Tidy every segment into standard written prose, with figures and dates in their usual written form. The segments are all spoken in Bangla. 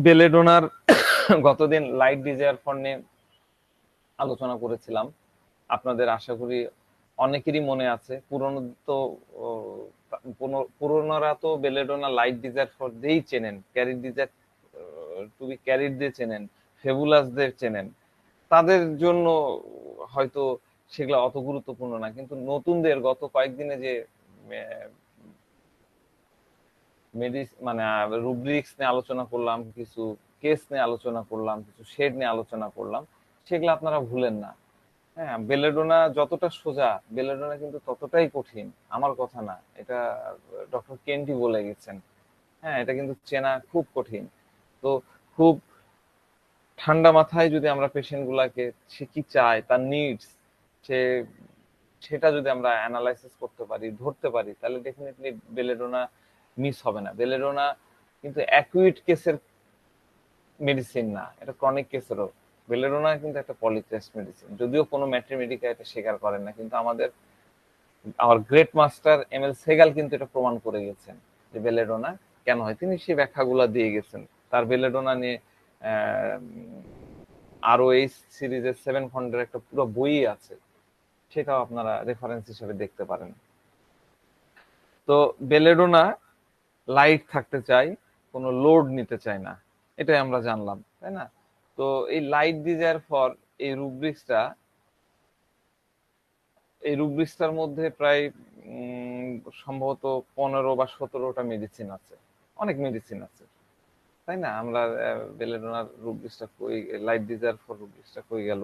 বেলেডোনার গতদিন লাইট ডিজায়ার ফর নিয়ে আলোচনা করেছিলাম। আপনাদের আশা করি অনেকেরই মনে আছে। পুরনো তো পুরনোরা তো বেলেডোনা লাইট ডিজায়ার ফর দিয়েই চেনেন, carry desire to be carried দিয়ে চেনেন, ফেবুলাসদের চেনেন। তাদের জন্য হয়তো সেগুলো অত গুরুত্বপূর্ণ না, কিন্তু নতুনদের গত কয়েকদিনে যে মানে রুব্রিক্স নিয়ে আলোচনা করলাম, কিছু কেস নিয়ে আলোচনা করলাম, কিছু শেড নিয়ে আলোচনা করলাম, সেগুলো আপনারা ভুলেন না। হ্যাঁ, বেলেডোনা যতটা সোজা, বেলেডোনা কিন্তু ততটাই কঠিন। আমার কথা না, এটা ডক্টর কেন্টি বলে গেছেন। হ্যাঁ, এটা কিন্তু চেনা খুব কঠিন। তো খুব ঠান্ডা মাথায় যদি আমরা পেশেন্ট গুলাকে, সে কি চায়, তার নিডস, সে সেটা যদি আমরা অ্যানালাইসিস করতে পারি, ধরতে পারি, তাহলে ডেফিনেটলি বেলেডোনা মিস হবে না। বেলেডোনা কিন্তু অ্যাকুইট কেসের মেডিসিন না, এটা ক্রনিক কেসেরও। বেলেডোনা কিন্তু একটা পলিটেস্ট মেডিসিন, যদিও কোনো ম্যাট্রিমেডিকা এটা স্বীকার করেন না, কিন্তু আমার গ্রেট মাস্টার এমএল সেগাল কিন্তু এটা প্রমাণ করে গেছেন যে বেলেডোনা কেন হয়। তিনি সেই ব্যাখ্যাগুলো দিয়ে গেছেন। তার বেলেডোনা নিয়ে আরও এই সিরিজের 7 খন্ডের একটা পুরো বই আছে, সেটাও আপনারা রেফারেন্স হিসেবে দেখতে পারেন। তো বেলেডোনা লাইট থাকতে চাই, কোনো লোড নিতে চায় না, এটাই আমরা জানলাম, তাই না? তো এই লাইট ডিজায়ার ফর এই রুব্রিক্সটার মধ্যে প্রায় সম্ভবত 15 বা 17টা মেডিসিন আছে, অনেক মেডিসিন আছে, তাই না? আমরা বেলেডোনার রুব্রিক্সটা কই, লাইট ডিজায়ার ফর রুব্রিক্সটা কই গেল,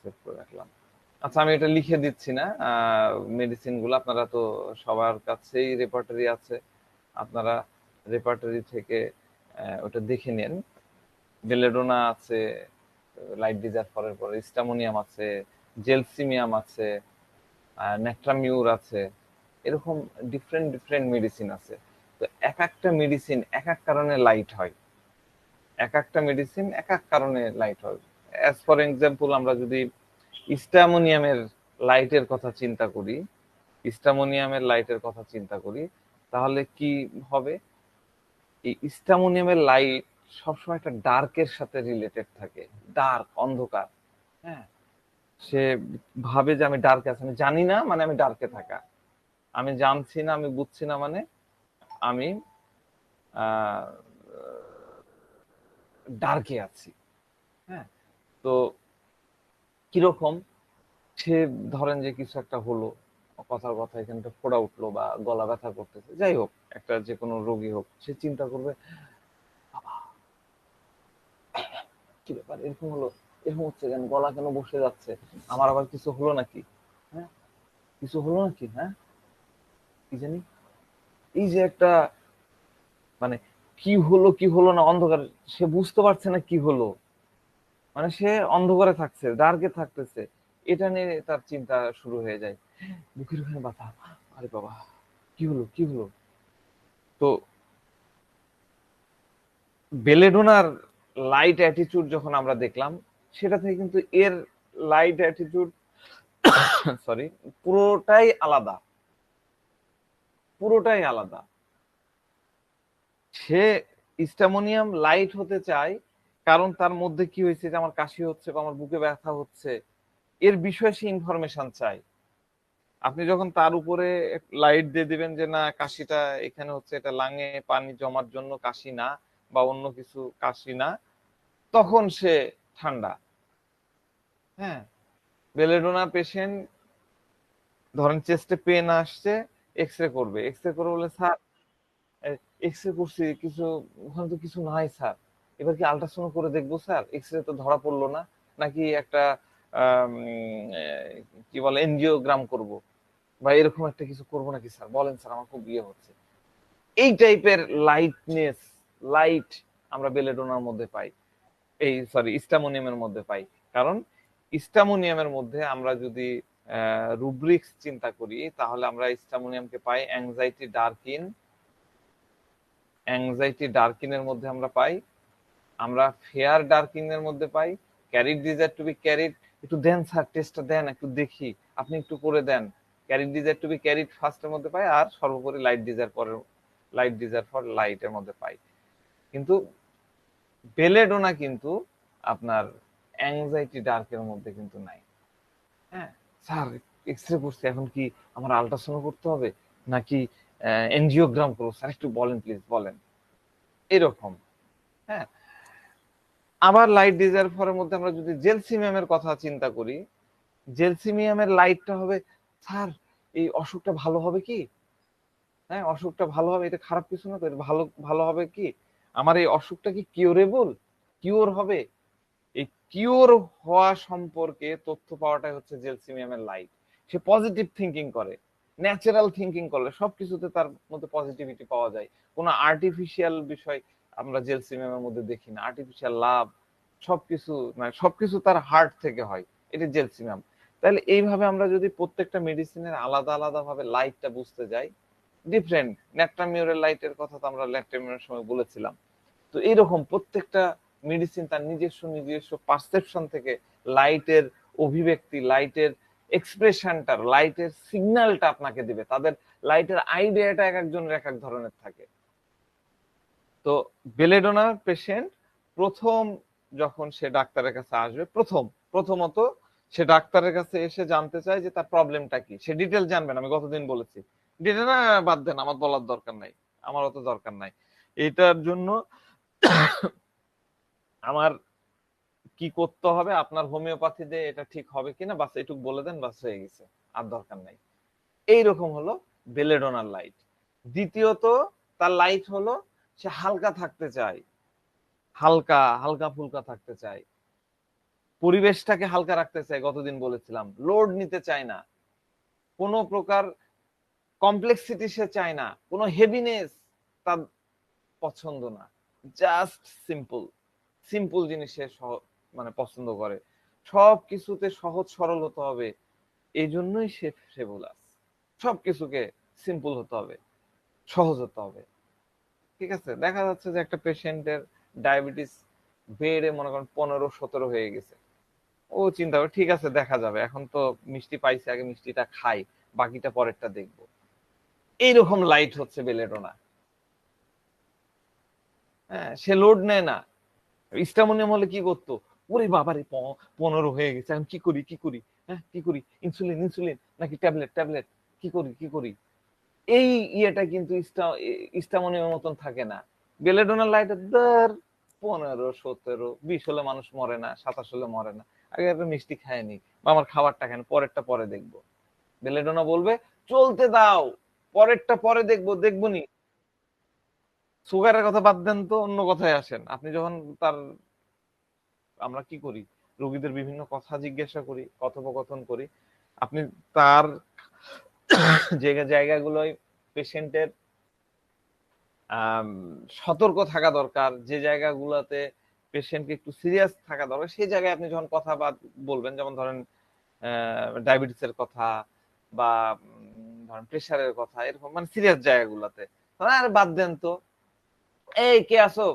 সেভ করে রাখলাম। আচ্ছা, আমি এটা লিখে দিচ্ছি না, মেডিসিন গুলো আপনারা তো সবার কাছেই রেপার্টারি আছে, আপনারা রেপার্টারি থেকে ওটা দেখে নেন। বেলেডোনা আছে, লাইট ডিজায়ার ফরের পরে স্টামোনিয়াম আছে, জেলসিমিয়াম আছে, নেট্রামিউর আছে, এরকম ডিফারেন্ট ডিফারেন্ট মেডিসিন আছে। তো এক একটা মেডিসিন এক এক কারণে লাইট হয়, এক একটা মেডিসিন এক এক কারণে লাইট হয়। অ্যাজ ফর এক্সাম্পল, আমরা যদি স্টামোনিয়ামের লাইটের কথা চিন্তা করি, স্টামোনিয়ামের লাইটের কথা চিন্তা করি, তাহলে কি হবে? এই স্টামোনিয়ামের লাইট সবসময় একটা ডার্কের সাথে রিলেটেড থাকে, ডার্ক, অন্ধকার। হ্যাঁ, সে ভাবে যে আমি ডার্কে আছি, আমি জানি না মানে আমি ডার্কে থাকা, আমি জানছি না, আমি বুঝছি না মানে আমি ডার্কে আছি। হ্যাঁ, তো কিরকম, সে ধরেন যে কিছু একটা হলো, কথার কথা এখানে একটা ফোড়া উঠলো বা গলা ব্যথা করতেছে, যাই হোক, একটা যে কোনো রোগী হোক, সে চিন্তা করবে বাবা কি ব্যাপার, এরকম হলো, এরকম হচ্ছে কেন, গলা কেন বসে যাচ্ছে, আমার আবার কিছু হলো নাকি? হ্যাঁ, কিছু হলো নাকি? হ্যাঁ, কি জানি, এই যে একটা মানে কি হলো কি হলো না, অন্ধকার, সে বুঝতে পারছে না কি হলো, মানে সে অন্ধকারে থাকছে, ডার্কে থাকতেছে, এটা নিয়ে তার চিন্তা শুরু হয়ে যায়। বুকের ওখানে ব্যথা, আরে বাবা কি হলো কি হলো। তো বেলেডোনার লাইট অ্যাটিটিউড যখন আমরা দেখলাম, সেটা থেকে কিন্তু এর লাইট অ্যাটিটিউড সরি পুরোটাই আলাদা, পুরোটাই আলাদা। সে স্টামোনিয়াম লাইট হতে চায় কারণ তার মধ্যে কি হয়েছে, যে আমার কাশি হচ্ছে বা আমার বুকে ব্যথা হচ্ছে, এর বিষয়ে সে ইনফরমেশন চাই। আপনি যখন তার উপরে লাইট দিয়ে দিবেন যে না, কাশিটা এখানে হচ্ছে, এটা লাঙে পানি জমার জন্য কাশি না, বা অন্য কিছু কাশি না, তখন সে ঠান্ডা। হ্যাঁ, বেলেডোনা পেশেন্ট ধরেন চেস্টে পেন আসছে, এক্স রে করবে, এক্স রে করে বলে স্যার এক্স রে করছি, কিছু ওখানে তো কিছু নাই স্যার, এবার কি আল্ট্রাসাউন্ড করে দেখবো স্যার, এক্স রে তো ধরা পড়লো না, নাকি একটা কি বলে এনজিওগ্রাম করব, বা এরকম একটা কিছু করবো নাকি স্যার, বলেন স্যার, আমার খুব ইয়ে হচ্ছে। এই টাইপের লাইটনেস, লাইট আমরা বেলেডোনার মধ্যে পাই, এই সরি স্টামোনিয়ামের মধ্যে পাই। কারণ স্টামোনিয়ামের মধ্যে আমরা যদি রুব্রিক্স চিন্তা করি, তাহলে আমরা স্টামোনিয়ামকে পাই অ্যাংজাইটি ডার্কিনের মধ্যে আমরা পাই, আমরা ফেয়ার ডার্কিং এর মধ্যে পাই, carried desire to be carried, একটু দেন স্যার টেস্টটা দেন, একটু দেখি, আপনি একটু করে দেন, carried desire to be carried ফার্স্টের মধ্যে পাই, আর সর্বোপরি লাইট ডিজায়ার ফর লাইটের মধ্যে পাই। কিন্তু বেলেডোনা কিন্তু আপনার অ্যাংজাইটি ডার্কের মধ্যে কিন্তু নাই। হ্যাঁ, স্যার এক্সরে করছে, এখন কি আমার আল্ট্রাসাউন্ড করতে হবে নাকি এনজিওগ্রাম করবো, স্যার একটু বলেন প্লিজ বলেন, এরকম। হ্যাঁ, আবার লাইট ডিজায়ার ফরের মধ্যে আমরা যদি জেলসিমিয়ামের কথা চিন্তা করি, জেলসিমিয়ামের লাইটটা হবে, স্যার এই অসুখটা ভালো হবে কি? হ্যাঁ, অসুখটা ভালো হবে, এটা খারাপ কিছু না তো, এটা ভালো ভালো হবে কি? আমার এই অসুখটা কি কিউরেবল, কিওর হবে? এই কিওর হওয়া সম্পর্কে তথ্য পাওয়াটাই হচ্ছে জেলসিমিয়ামের লাইট। সে পজিটিভ থিঙ্কিং করে, ন্যাচারাল থিঙ্কিং করলে সবকিছুতে তার মধ্যে পজিটিভিটি পাওয়া যায়। কোনো আর্টিফিশিয়াল বিষয় আমরা জেলসিমিয়ামের মধ্যে দেখি না, আর্টিফিশিয়াল লাভ, সবকিছু মানে সবকিছু তার হার্ট থেকে হয়, এটা জেলসিমিয়াম। তাহলে এইভাবে আমরা যদি প্রত্যেকটা মেডিসিনের আলাদা আলাদা ভাবে লাইটটা বুঝতে যাই, ডিফারেন্ট, ন্যাট্রামিউরের লাইটের কথা তো আমরা ল্যাট্রামিউরের সময় বলেছিলাম। তো এইরকম প্রত্যেকটা মেডিসিন তার নিজস্ব নিজস্ব পারসেপশন থেকে লাইটের অভিব্যক্তি, লাইটের এক্সপ্রেশনটা, লাইটের সিগন্যালটা আপনাকে দিবে। তাদের লাইটের আইডিয়াটা এক একজনের এক এক ধরনের থাকে। তো বেলেডোনার পেশেন্ট প্রথম যখন সে ডাক্তারের কাছে আসবে, প্রথমত সে ডাক্তারের কাছে এসে জানতে চায় যে তার প্রবলেমটা কি। সে ডিটেল জানবেন, আমি গতদিন বলেছি। ডিটেল না, বাদ দেন, আমার বলার দরকার নাই, আমার অত দরকার নাই। এটার জন্য আমার কি করতে হবে, আপনার হোমিওপ্যাথি দিয়ে এটা ঠিক হবে কিনা, বাস এটুক বলে দেন, বাস হয়ে গেছে, আর দরকার নাই। এইরকম হলো বেলেডোনার লাইট। দ্বিতীয়ত তার লাইট হলো সে হালকা থাকতে চায়, হালকা হালকা ফুলকা থাকতে চায়, পরিবেশটাকে হালকা রাখতে চায়, গতদিন বলেছিলাম, লোড নিতে চায় না, কোনো প্রকার কমপ্লেক্সিটি সে চায় না, কোনো হেভিনেস তার পছন্দ না, জাস্ট সিম্পল, সিম্পল জিনিস সে মানে পছন্দ করে, সব কিছুতে সহজ সরল হতে হবে। এই জন্যই সে ফেবুলাস, সবকিছুকে সিম্পল হতে হবে, সহজ হতে হবে। ঠিক আছে, দেখা যাচ্ছে যে একটা পেশেন্টের ডায়াবেটিস বেড়ে মনে করেন 15-17 হয়ে গেছে, ও চিন্তা করে ঠিক আছে দেখা যাবে, এখন তো মিষ্টি পাইছে, আগে মিষ্টিটা খাই, বাকিটা পরেরটা দেখবো। এইরকম লাইট হচ্ছে বেলেডোনা। হ্যাঁ, সে লোড নেয় না। স্টামোনিয়াম হলে কি করতো, ওরে বাবারে 15 হয়ে গেছে, এখন কি করি কি করি, হ্যাঁ কি করি, ইনসুলিন ইনসুলিন নাকি ট্যাবলেট ট্যাবলেট, কি করি কি করি। এই ইয়েটা কিন্তু স্টামোনিয়ামের মতন থাকে না। বেলেডোনার লাইটের দর 15, 17, 20 হলে মানুষ মরে না, 27 হলে মরে না, আগে একটা মিষ্টি খায়নি বা আমার খাবারটা খান, পরেরটা পরে দেখবো। বেলেডোনা বলবে চলতে দাও, পরেরটা পরে দেখবো, দেখবো নি। সুগারের কথা বাদ দেন তো, অন্য কথায় আসেন। আপনি যখন তার, আমরা কি করি, রোগীদের বিভিন্ন কথা জিজ্ঞাসা করি, কথোপকথন করি, আপনি তার যে জায়গাগুলোয় পেশেন্টের সতর্ক থাকা দরকার, যে জায়গাগুলোতে পেশেন্টকে একটু সিরিয়াস থাকা দরকার, সেই জায়গায় আপনি যখন কথা বলবেন, যেমন ধরেন ডায়াবেটিসের কথা বা ধরেন প্রেশারের কথা, এরকম মানে সিরিয়াস জায়গাগুলোতে, আর বাদ দেন তো, এই কে আসো,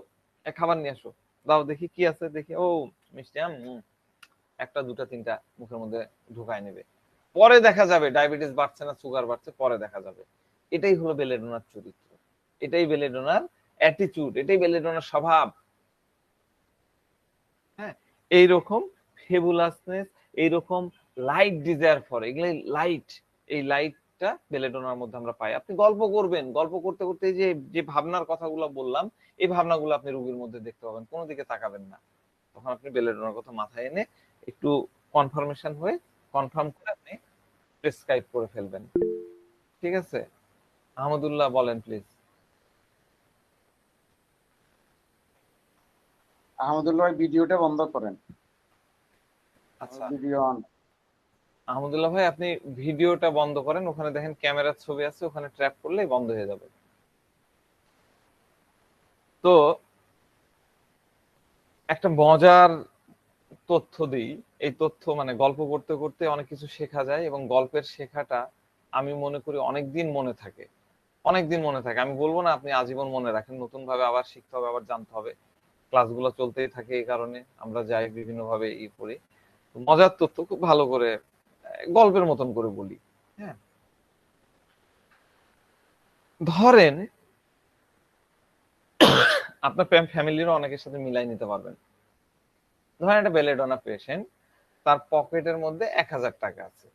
খাবার নিয়ে আসো, দাও দেখি কি আছে দেখি, ও মিষ্টি আম, একটা দুটা তিনটা মুখের মধ্যে ঢুকায় নেবে, পরে দেখা যাবে ডায়াবেটিস বাড়ছে না সুগার বাড়ছে, পরে দেখা যাবে। এটাই হলো বেলেডোনার চরিত্র, এটাই বেলেডোনার অ্যাটিটিউড, এটাই বেলেডোনার স্বভাব। হ্যাঁ, এইরকম ফেবুলাসনেস, এইরকম লাইট ডিজায়ার ফর, এগুলো লাইট, এই লাইটটা বেলেডোনার মধ্যে আমরা পাই। আপনি গল্প করবেন, গল্প করতে করতে যে যে ভাবনার কথাগুলো বললাম, এই ভাবনাগুলো আপনি রোগীর মধ্যে দেখতে পাবেন, কোনো দিকে তাকাবেন না। তখন আপনি বেলেডোনার কথা মাথায় এনে একটু কনফার্মেশন হয়ে, কনফার্ম করে আপনি প্রেসক্রাইব করে ফেলবেন। ঠিক আছে, আহমদুল্লাহ বলেন প্লিজ। আহমদুল্লাহ ভাই ভিডিওটা বন্ধ করেন। আচ্ছা, ভিডিও অন। আহমদুল্লাহ ভাই আপনি ভিডিওটা বন্ধ করেন, ওখানে দেখেন ক্যামেরার ছবি আছে, ওখানে ট্র্যাপ করলেই বন্ধ হয়ে যাবে। তো একটা মজার তথ্য দিই, এই তথ্য মানে গল্প করতে করতে অনেক কিছু শেখা যায়, এবং গল্পের শেখাটা আমি মনে করি অনেকদিন মনে থাকে, অনেকদিন মনে থাকে। আমি বলবো না আপনি আজীবন মনে রাখেন, নতুন ভাবে আবার শিখতে হবে, আবার জানতে হবে, ক্লাসগুলো চলতেই থাকে, এই কারণে আমরা যাই বিভিন্ন ভাবে করি। মজার তথ্য খুব ভালো করে গল্পের মতন করে বলি। হ্যাঁ, ধরেন আপনার ফ্যামিলিরও অনেকের সাথে মিলাই নিতে পারবেন। ধরেন একটা বেলেডোনা পেশেন্ট, তার পকেটের মধ্যে 1000 টাকা আছে।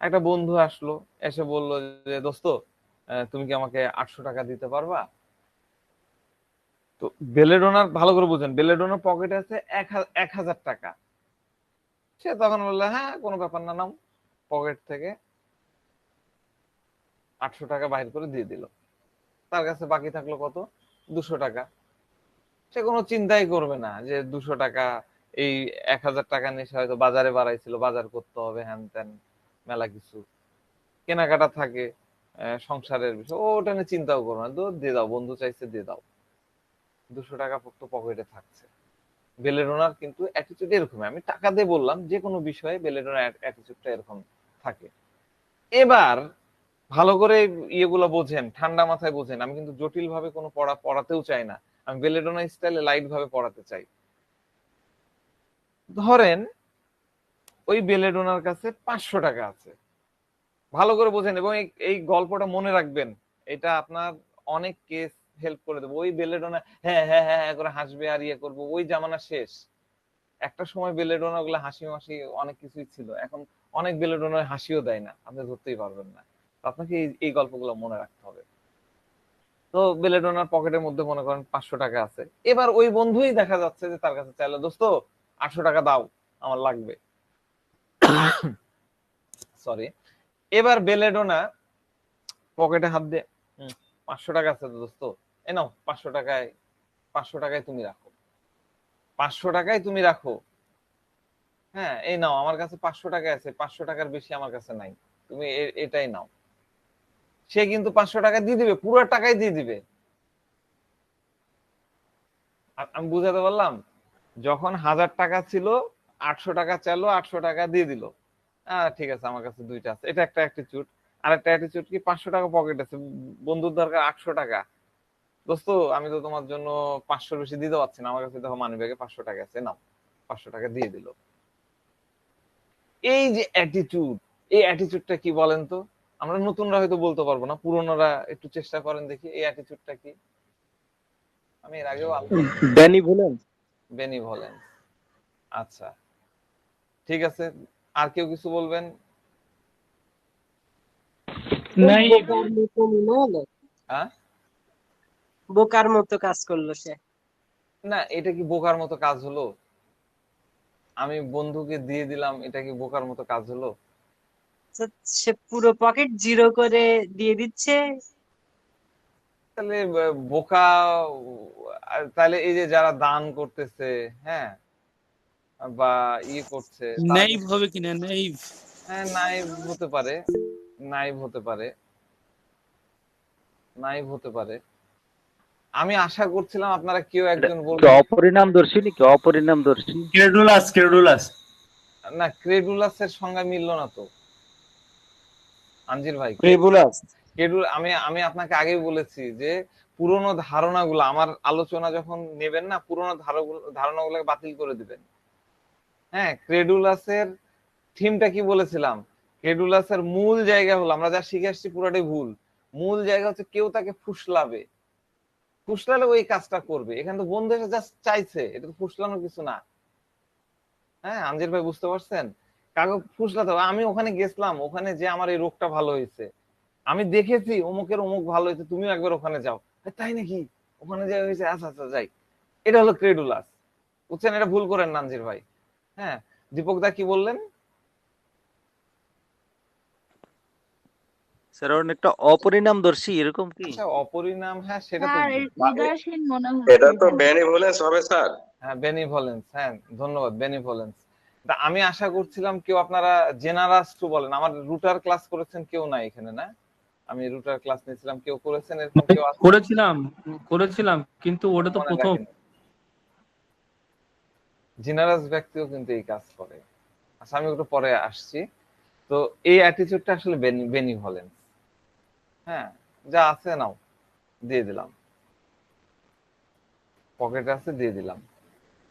একটা বন্ধু আসলো, এসে বললো যে দোস্ত, তুমি কি আমাকে 800 টাকা দিতে পারবা? তো বেলেডোনার, ভালো করে বুঝেন, বেলেডোনার পকেটে আছে 1000 টাকা। সে তখন বললো হ্যাঁ কোনো ব্যাপার না, নাও। পকেট থেকে 800 টাকা বাইর করে দিয়ে দিল। তার কাছে বাকি থাকলো কত? 200 টাকা। সে কোনো চিন্তাই করবে না যে 200 টাকা, এই 1000 টাকা নিয়ে সে হয়তো বাজারে বাড়াইছিল, বাজার করতে হবে, হ্যান ত্যান মেলা কিছু কেনাকাটা থাকে, সংসারের বিষয়, ও ওটা নিয়ে চিন্তাও করবে না, তো দিয়ে দাও, বন্ধু চাইছে দিয়ে দাও। 200 টাকা তো পকেটে থাকছে। বেলেডোনার কিন্তু অ্যাটিটিউড এরকম, আমি টাকা দিয়ে বললাম, যে কোনো বিষয়ে বেলেডোনার অ্যাটিটিউডটা এরকম থাকে। এবার ভালো করে ইয়েগুলো বোঝেন, ঠান্ডা মাথায় বোঝেন, আমি কিন্তু জটিল ভাবে কোনো পড়াতেও চাই না, আমি বেলেডোনা স্টাইলে লাইট ভাবে পড়াতে চাই। ধরেন ওই বেলেডোনার কাছে 500 টাকা আছে। ভালো করে বোঝেন এবং এই গল্পটা মনে রাখবেন, এটা আপনার অনেক কেস হেল্প করে দেবো। ওই বেলেডোনা হ্যাঁ হ্যাঁ হ্যাঁ হ্যাঁ করে হাসবে আর ইয়ে করবো, ওই জামানা শেষ। একটা সময় বেলেডোনা গুলো হাসি মাসি অনেক কিছুই ছিল, এখন অনেক বেলেডোনায় হাসিও দেয় না, আপনি ধরতেই পারবেন না। তো আপনাকে এই গল্পগুলো মনে রাখতে হবে। তো বেলেডোনার পকেটের মধ্যে মনে করেন 500 টাকা আছে। এবার ওই বন্ধুই দেখা যাচ্ছে যে তার কাছে চাইলো, দোস্ত 800 টাকা দাও, আমার লাগবে। সরি। এবার বেলেডোনা পকেটে হাত দিয়ে, 500 টাকা আছে তো দোস্ত, এ নাও 500 টাকায়, 500 টাকায় তুমি রাখো, 500 টাকায় তুমি রাখো। হ্যাঁ এই নাও, আমার কাছে 500 টাকা আছে, 500 টাকার বেশি আমার কাছে নাই, তুমি এটাই নাও। সে কিন্তু 500 টাকা দিয়ে দিবে, পুরো টাকাই দিয়ে দিবে। আমি বুঝাতে পারলাম? যখন 1000 টাকা ছিল, 800 টাকা চাইলো, 800 টাকা দিয়ে দিল। ঠিক আছে, আমার কাছে দুইটা আছে, এটা একটা অ্যাটিটিউড। আর একটা অ্যাটিটিউড কি, 500 টাকা পকেট আছে, বন্ধুর দরকার 800 টাকা। দোস্ত আমি তো তোমার জন্য 500 বেশি দিতে পারছি না, আমার কাছে দেখো মানি ব্যাগে 500 টাকা আছে, নাও। 500 টাকা দিয়ে দিল। এই যে অ্যাটিটিউড, এই অ্যাটিটিউডটা কি বলেন তো? আমরা নতুনরা হয়তো বলতে পারবো না, পুরনোরা একটু চেষ্টা করেন দেখি, এই অ্যাটিটিউডটা কি? আমি এর আগেও আলোচনা, বেনিভোলেন্স। বেনিভলেন্স। আচ্ছা, ঠিক আছে। আর কেউ কিছু বলবেন? নাই, বোকার মতো মনে হলো, হ্যাঁ, বোকার মতো কাজ করলো সে। না এটা কি বোকার মতো কাজ হলো? আমি বন্ধুকে দিয়ে দিলাম, এটা কি বোকার মতো কাজ হলো? তো সে পুরো পকেট জিরো করে দিয়ে দিচ্ছে। তাহলে বোকা। তাহলে এই যে যারা দান করতেছে, হ্যাঁ, বা ইয়ে করছে, তারা নাইভ হবে কিনা, নাইভ। হ্যাঁ নাইভ হতে পারে, নাইভ হতে পারে, নাইভ হতে পারে। আমি আশা করছিলাম আপনারা কেউ একজন কি বলবেন। অপরিণামদর্শী নাকি অপরিণামদর্শী? ক্রেডুলাস, ক্রেডুলাস। না, ক্রেডুলাসের সংজ্ঞা মিলল না তো আঞ্জির ভাই। ক্রেবুলাস। আমি আমি আপনাকে আগেই বলেছি যে পুরোনো ধারণাগুলো, আমার আলোচনা যখন নেবেন না, পুরোনো ধারণাগুলোকে বাতিল করে দিবেন। হ্যাঁ, ক্রেডুলাসের থিমটা কি বলেছিলাম? ক্রেডুলাসের মূল জায়গা হলো, আমরা যা শিখে আসছি পুরোটাই ভুল। মূল জায়গা হচ্ছে কেউ তাকে ফুসলাবে, ফুসলালে ওই কাজটা করবে। এখানে তো বন্ধু এসে জাস্ট চাইছে, এটা তো ফুসলানোর কিছু না। হ্যাঁ আঞ্জির ভাই, বুঝতে পারছেন? কাগজ ফুসলাতে হবে। আমি ওখানে গেছিলাম, ওখানে যে আমার এই রোগটা ভালো হয়েছে, আমি দেখেছি অমুকের অমুক ভালো হয়েছে, তুমিও একবার ওখানে যাও। তাই নাকি? ওখানে যাই হয়েছে, আচ্ছা আচ্ছা যাই। এটা হলো ক্রেডুলাস। বুঝছেন? এটা ভুল করেন নানজির ভাই। হ্যাঁ, দীপক দা কি বললেন? স্যার অনেকটা অপরিণামদর্শী এরকম কি? আচ্ছা অপরিণাম, হ্যাঁ সেটা তো স্যার উদাসীন মনে হচ্ছে এটা তো এখানে। বেনিভোলেন্স হবে স্যার। হ্যাঁ বেনিভলেন্স, হ্যাঁ ধন্যবাদ, বেনিভলেন্স। তা আমি আশা করছিলাম কেউ আপনারা জেনারাস টু বলেন। আমার রুটার ক্লাস করেছেন কেউ নাই এখানে, না? আমি রুটার ক্লাস নিয়েছিলাম, কেউ করেছেন এরকম? কেউ আছে? করেছিলাম, করেছিলাম, কিন্তু ওটা তো মনে প্রথম। রাখেন, জেনারাস ব্যক্তিও কিন্তু এই কাজ করে। আচ্ছা আমি একটু পরে আসছি। তো এই অ্যাটিটিউডটা আসলে বেনিভলেন্স। হ্যাঁ, যা আছে নাও, দিয়ে দিলাম, পকেটে আছে দিয়ে দিলাম।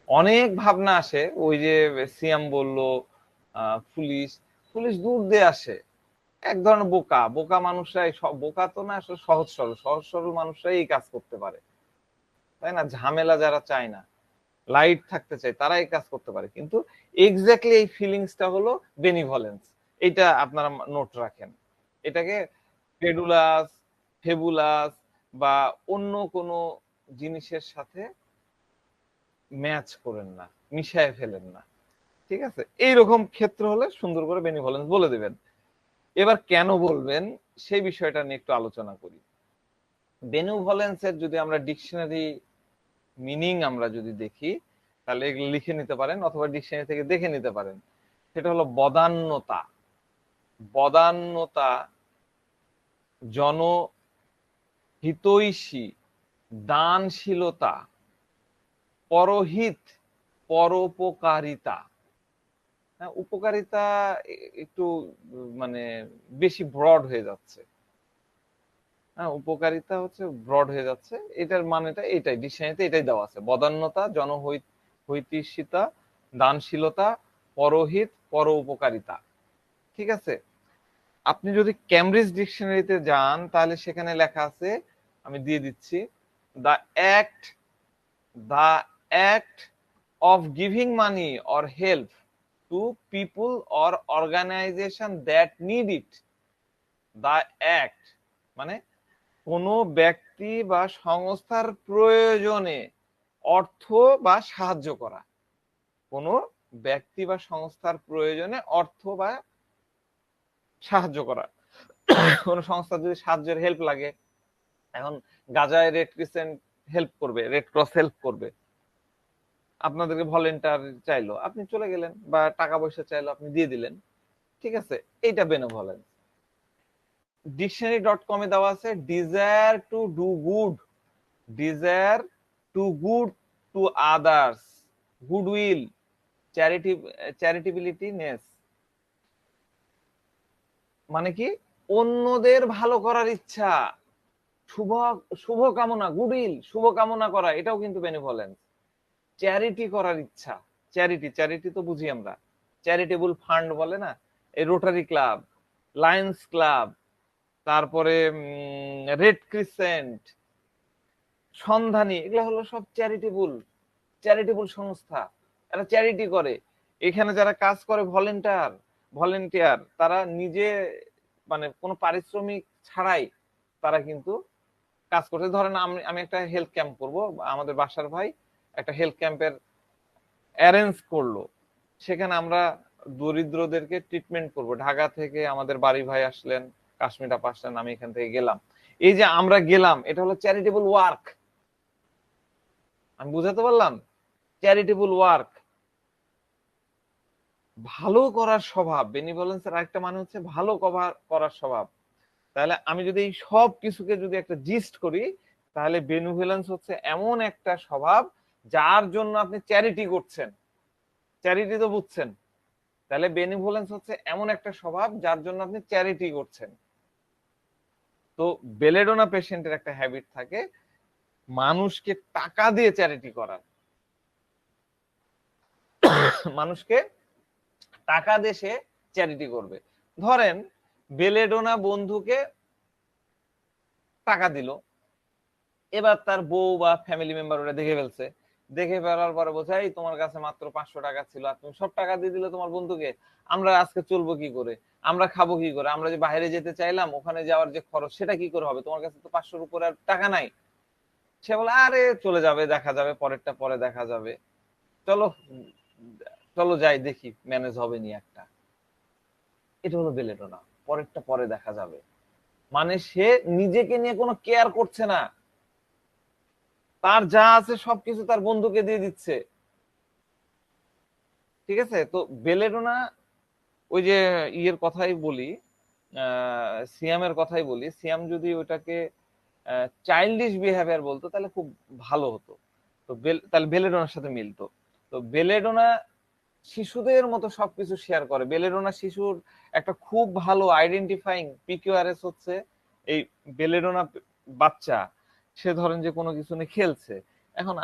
অনেক ভাবনা আসে, ওই যে সিয়াম বললো পুলিশ, পুলিশ দূর দিয়ে আসে। এক ধরনের বোকা, বোকা মানুষরাই, বোকা তো না আসলে, সহজ সরল মানুষরাই এই কাজ করতে পারে। তাই না? ঝামেলা যারা চায় না, লাইট থাকতে চায়, তারা এই কাজ করতে পারে। কিন্তু এক্স্যাক্টলি এই ফিলিংসটা হলো বেনিভলেন্স। এটা আপনারা নোট রাখেন। এটাকে পেডুলাস, ফেবুলাস বা অন্য কোনো জিনিসের সাথে ম্যাচ করেন না, মিশায় ফেলেন না। ঠিক আছে? এইরকম ক্ষেত্র হলে সুন্দর করে বেনিভলেন্স বলে দিবেন। এবার কেন বলবেন সেই বিষয়টা নিয়ে একটু আলোচনা করি। বেনিভলেন্সের যদি আমরা ডিকশনারি মিনিং আমরা যদি দেখি, তাহলে এগুলো লিখে নিতে পারেন অথবা ডিকশনারি থেকে দেখে নিতে পারেন। সেটা হলো বদান্যতা। বদান্যতা, জনহিতৈষী, দানশীলতা, পরহিত, পরোপকারিতা। হ্যাঁ, উপকারিতা একটু মানে বেশি ব্রড হয়ে যাচ্ছে। হ্যাঁ, উপকারিতা হচ্ছে ব্রড হয়ে যাচ্ছে। এটার মানেটা এটাই, ডিকশনারিতে এটাই দেওয়া আছে। বদান্যতা, জনহিতৈষিতা, দানশীলতা, পরহিত, পর উপকারিতা। ঠিক আছে? আপনি যদি ক্যামব্রিজ ডিকশনারিতে যান তাহলে সেখানে লেখা আছে, আমি দিয়ে দিচ্ছি, the act of giving money or help to people or organization that need it. The act মানে কোনো ব্যক্তি বা সংস্থার প্রয়োজনে অর্থ বা সাহায্য করা। কোনো ব্যক্তি বা সংস্থার প্রয়োজনে অর্থ বা সাহায্য করা। কোন সংস্থা যদি সাহায্যের হেল্প লাগে, এখন গাজায় রেড ক্রিসেন্ট হেল্প করবে, রেড ক্রস হেল্প করবে, আপনাদেরকে ভলেন্টিয়ার চাইলো, আপনি চলে গেলেন, বা টাকা পয়সা চাইলো, আপনি দিয়ে দিলেন। ঠিক আছে? এইটা বেনেভলেন্স। ডিকশনারি.com এ দেওয়া আছে desire to do good, desire to good to others, goodwill, charitableness. মানে কি? অন্যদের ভালো করার ইচ্ছা, শুভ শুভ কামনা, গুডউইল, শুভ কামনা করা, এটাও কিন্তু বেনিভলেন্স। চ্যারিটি করার ইচ্ছা, চ্যারিটি তো বুঝি আমরা, চ্যারিটেবল ফান্ড বলে না, এই রোটারি ক্লাব, লায়ন্স ক্লাব, তারপরে রেড ক্রিসেন্ট, সন্ধানী, এগুলো হলো সব চ্যারিটেবল সংস্থা। এরা চ্যারিটি করে। এখানে যারা কাজ করে ভলেন্টিয়ার, তারা নিজে মানে কোনো পারিশ্রমিক ছাড়াই তারা কিন্তু কাজ করছে। ধরেন আমি একটা হেলথ ক্যাম্প করব, আমাদের বাসার ভাই একটা হেলথ ক্যাম্পের অ্যারেঞ্জ করলো, সেখানে আমরা দরিদ্রদেরকে ট্রিটমেন্ট করব। ঢাকা থেকে আমাদের বাড়ি ভাই আসলেন, কাশ্মীর আপা আসলেন, আমি এখান থেকে গেলাম। এই যে আমরা গেলাম, এটা হলো চ্যারিটেবল ওয়ার্ক। আমি বুঝাতে পারলাম? চ্যারিটেবল ওয়ার্ক, ভালো করার স্বভাব। বেনিভলেন্সের আরেকটা মানে হচ্ছে ভালো করার স্বভাব। তাহলে আমি যদি এই সব কিছুকে যদি একটা জিস্ট করি, তাহলে বেনিভলেন্স হচ্ছে এমন একটা স্বভাব যার জন্য আপনি চ্যারিটি করছেন। চ্যারিটি তো বুঝছেন? তাহলে বেনিভলেন্স হচ্ছে এমন একটা স্বভাব যার জন্য আপনি চ্যারিটি করছেন। তো বেলেডোনা পেশেন্টের একটা হ্যাবিট থাকে মানুষকে টাকা দিয়ে চ্যারিটি করার। মানুষকে টাকা দিয়ে সে চ্যারিটি করবে। ধরেন বেলেডোনা বন্ধুকে টাকা দিল, এবার তার বউ বা ফ্যামিলি মেম্বার ওরা দেখে ফেলছে, দেখে ফেলার পরে বলছে, এই তোমার কাছে মাত্র 500 টাকা ছিল আর তুমি সব টাকা দিয়ে দিলে তোমার বন্ধুকে, আমরা আজকে চলবো কি করে, আমরা খাবো কি করে, আমরা যে বাইরে যেতে চাইলাম ওখানে যাওয়ার যে খরচ সেটা কি করে হবে, তোমার কাছে তো 500-র উপরে আর টাকা নাই। সে বলে, আরে চলে যাবে, দেখা যাবে, পরেরটা পরে দেখা যাবে, চলো চলো যাই, দেখি ম্যানেজ হবে নি একটা। এটা হলো বেলেডোনা, পরেরটা পরে দেখা যাবে। মানে সে নিজেকে নিয়ে কোনো কেয়ার করছে না, তার যা আছে সবকিছু তার বন্ধুকে দিয়ে দিচ্ছে। ঠিক আছে? তো বেলেডোনা, ওই যে ইয়ের কথাই বলি, সিয়ামের কথাই বলি, সিয়াম যদি ওটাকে চাইল্ডিশ বিহেভিয়ার বলতো তাহলে খুব ভালো হতো। তো তাহলে বেলেডোনার সাথে মিলতো। তো বেলেডোনা শিশুদের মতো সবকিছু শেয়ার করে। বেলেডোনা শিশুর একটা খুব ভালো আইডেন্টিফাইং পিকিউআরএস হচ্ছে এই বেলেডোনা বাচ্চা, সে ধরেন যে কোনো কিছু নিয়ে খেলছে, এখন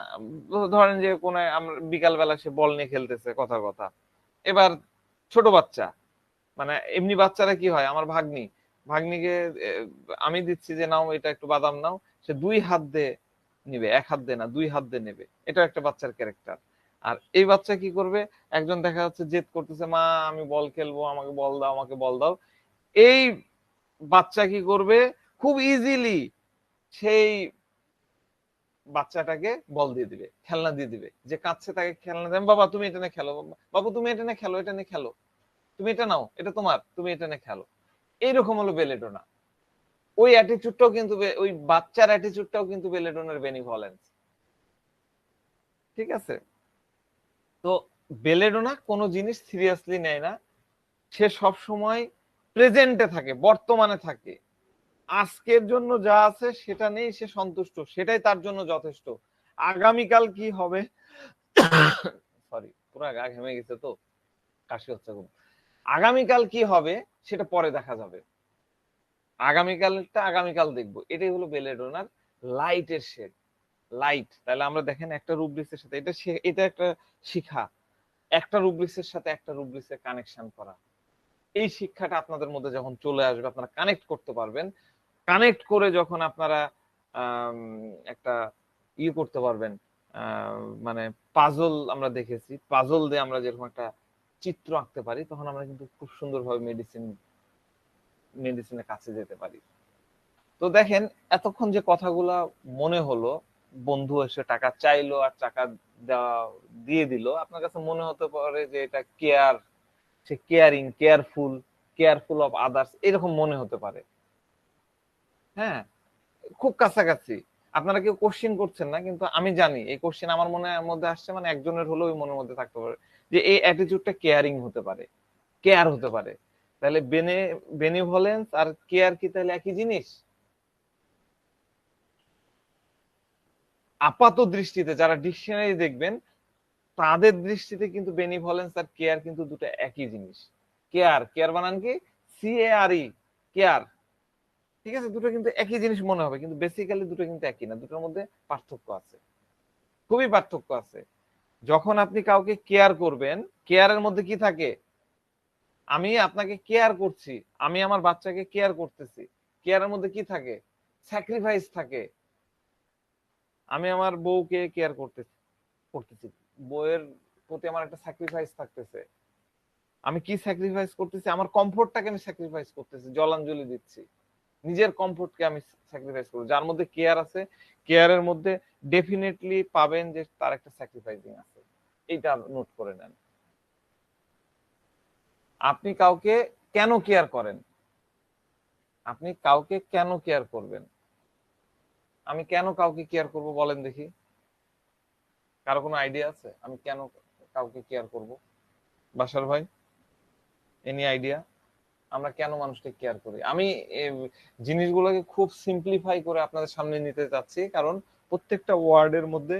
ধরেন যে কোনো আমরা বিকাল বেলা সে বল নিয়ে খেলতেছে, কথা এবার ছোট বাচ্চা, মানে এমনি বাচ্চারা কি হয়, আমার ভাগ্নিকে আমি দিচ্ছি যে নাও এটা একটু বাদাম নাও, সে 2 হাত দিয়ে নিবে, এক হাত দিয়ে না, দুই হাত দিয়ে নেবে। এটা একটা বাচ্চার ক্যারেক্টার। আর এই বাচ্চা কি করবে, একজন দেখা যাচ্ছে জেদ করতেছে, মা আমি বল খেলবো, আমাকে বল দাও, আমাকে বল দাও। এই বাচ্চা কি করবে, খুব ইজিলি সেই বাচ্চাটাকে বল দিয়ে দিবে, খেলনা দিয়ে দিবে। যে কাঁদছে তাকে খেলনা দেন, বাবা তুমি এটা নিয়ে খেলো, বাবু তুমি এটা নিয়ে খেলো, এটা নিয়ে খেলো, তুমি এটা নাও, এটা তোমার, তুমি এটা নিয়ে খেলো। এইরকম হলো বেলেডোনা। ওই অ্যাটিটিউডটাও কিন্তু ওই বাচ্চার অ্যাটিটিউডটাও কিন্তু বেলেডোনার বেনিভলেন্স। ঠিক আছে? তো বেলেডোনা কোনো জিনিস সিরিয়াসলি নেয় না, সে সব সময় প্রেজেন্টে থাকে, বর্তমানে থাকে। আজকের জন্য যা আছে সেটা নেই, সে সন্তুষ্ট, সেটাই তার জন্য যথেষ্ট। আগামীকাল কি হবে, সরি পুরা গা ঘেমে গেছে তো, কাশি হচ্ছে খুব। আগামীকাল কি হবে সেটা পরে দেখা যাবে, আগামীকালটা আগামীকাল দেখবো। এটাই হলো বেলেডোনার লাইটের শেড। লাইট, তাহলে আমরা দেখেন একটা রুব্রিক্সের সাথে এটা একটা শিখা, একটা রুব্রিক্সের সাথে একটা রুব্রিক্সের কানেকশন করা। এই শিক্ষাটা আপনাদের মধ্যে যখন চলে আসবে, আপনারা কানেক্ট করতে পারবেন। কানেক্ট করে যখন আপনারা একটা করতে পারবেন, মানে পাজল আমরা দেখেছি, পাজল দিয়ে আমরা যেরকম একটা চিত্র আঁকতে পারি, তখন আমরা কিন্তু খুব সুন্দরভাবে মেডিসিনের কাছে যেতে পারি। তো দেখেন এতক্ষণ যে কথাগুলা মনে হলো, বন্ধু এসে টাকা চাইলো আর টাকা দিয়ে দিল, আপনার কাছে মনে হতে পারে যে এটা care, say caring, careful of others, এরকম মনে হতে পারে। হ্যাঁ, খুব কাছাকাছি। আপনারা কেউ কোশ্চেন করছেন না, কিন্তু আমি জানি এই কোশ্চেন আমার মনের মধ্যে আসছে, মানে একজনের হলেও ওই মনের মধ্যে থাকতে পারে যে এই অ্যাটিটিউডটা কেয়ারিং হতে পারে, কেয়ার হতে পারে। তাহলে বেনিভলেন্স আর কেয়ার কি তাহলে একই জিনিস? আপাত দৃষ্টিতে যারা ডিকশনারি দেখবেন, তাদের দৃষ্টিতে কিন্তু বেনিভলেন্স আর কেয়ার কিন্তু দুটো একই জিনিস। কেয়ার বানান কি, CARE, কেয়ার। ঠিক আছে, দুটো কিন্তু একই জিনিস মনে হবে, কিন্তু বেসিক্যালি দুটো কিন্তু একই না, দুটোর মধ্যে পার্থক্য আছে, খুবই পার্থক্য আছে। যখন আপনি কাউকে কেয়ার করবেন, কেয়ারের মধ্যে কি থাকে, আমি আপনাকে কেয়ার করছি, আমি আমার বাচ্চাকে কেয়ার করতেছি, কেয়ারের মধ্যে কি থাকে, স্যাক্রিফাইস থাকে। আমি আমার বউকে কেয়ার করতেছি, বউয়ের প্রতি আমার একটা স্যাক্রিফাইস থাকতেছে। আমি কি স্যাক্রিফাইস করতেছি, আমার কমফোর্টটাকে আমি স্যাক্রিফাইস করতেছি, জলাঞ্জলি দিচ্ছি, নিজের কমফোর্টকে আমি স্যাক্রিফাইস করব। যার মধ্যে কেয়ার আছে, কেয়ারের মধ্যে ডেফিনেটলি পাবেন যে তার একটা স্যাক্রিফাইসিং আছে। এইটা নোট করে নেন। আপনি কাউকে কেন কেয়ার করেন, আপনি কাউকে কেন কেয়ার করবেন? আমি কেন কাউকে কেয়ার করব বলেন দেখি, কারো কোনো আইডিয়া আছে আমি কেন কাউকে কেয়ার করব? বাসার ভাই, এনি আইডিয়া? আমরা কেন মানুষকে কেয়ার করি? আমি জিনিসগুলোকে খুব সিম্পলিফাই করে আপনাদের সামনে নিতে চাচ্ছি, কারণ প্রত্যেকটা ওয়ার্ডের মধ্যে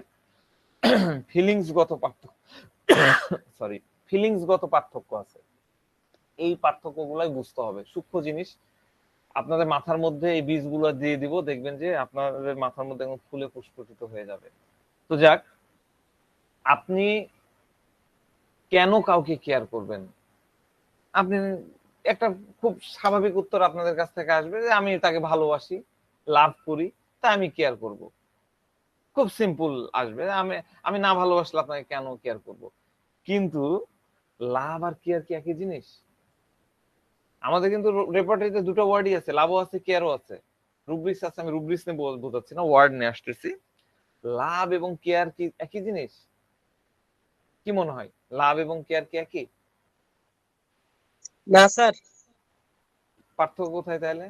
ফিলিংসগত পার্থক্য আছে। এই পার্থক্যগুলাই বুঝতে হবে, সূক্ষ্ম জিনিস। আপনাদের মাথার মধ্যে এই বীজগুলো দিয়ে দিব, দেখবেন যে আপনাদের মাথার মধ্যে একদম ফুলে পুষ্পিত হয়ে যাবে। তো যাক, আপনি কেন কাউকে কেয়ার করবেন? আপনি একটা খুব স্বাভাবিক উত্তর আপনাদের কাছ থেকে আসবে যে আমি তাকে ভালোবাসি, লাভ করি, তাই আমি কেয়ার করব। খুব সিম্পল আসবে, আমি না ভালোবাসলে আপনাকে কেন কেয়ার করব? কিন্তু লাভ আর কেয়ার কি একই জিনিস? আমাদের কিন্তু রেপার্টরিতে দুটো ওয়ার্ডই আছে, লাভও আছে, কেয়ারও আছে, রুব্রিক্স আছে। আমি রুব্রিক্স নিয়ে বোঝাচ্ছি না, ওয়ার্ড নিয়ে আসতেছি। লাভ এবং কেয়ার কি একই জিনিস? কি মনে হয়, লাভ এবং কেয়ার কি একই? না স্যার, পার্থক্য কোথায় তাহলে?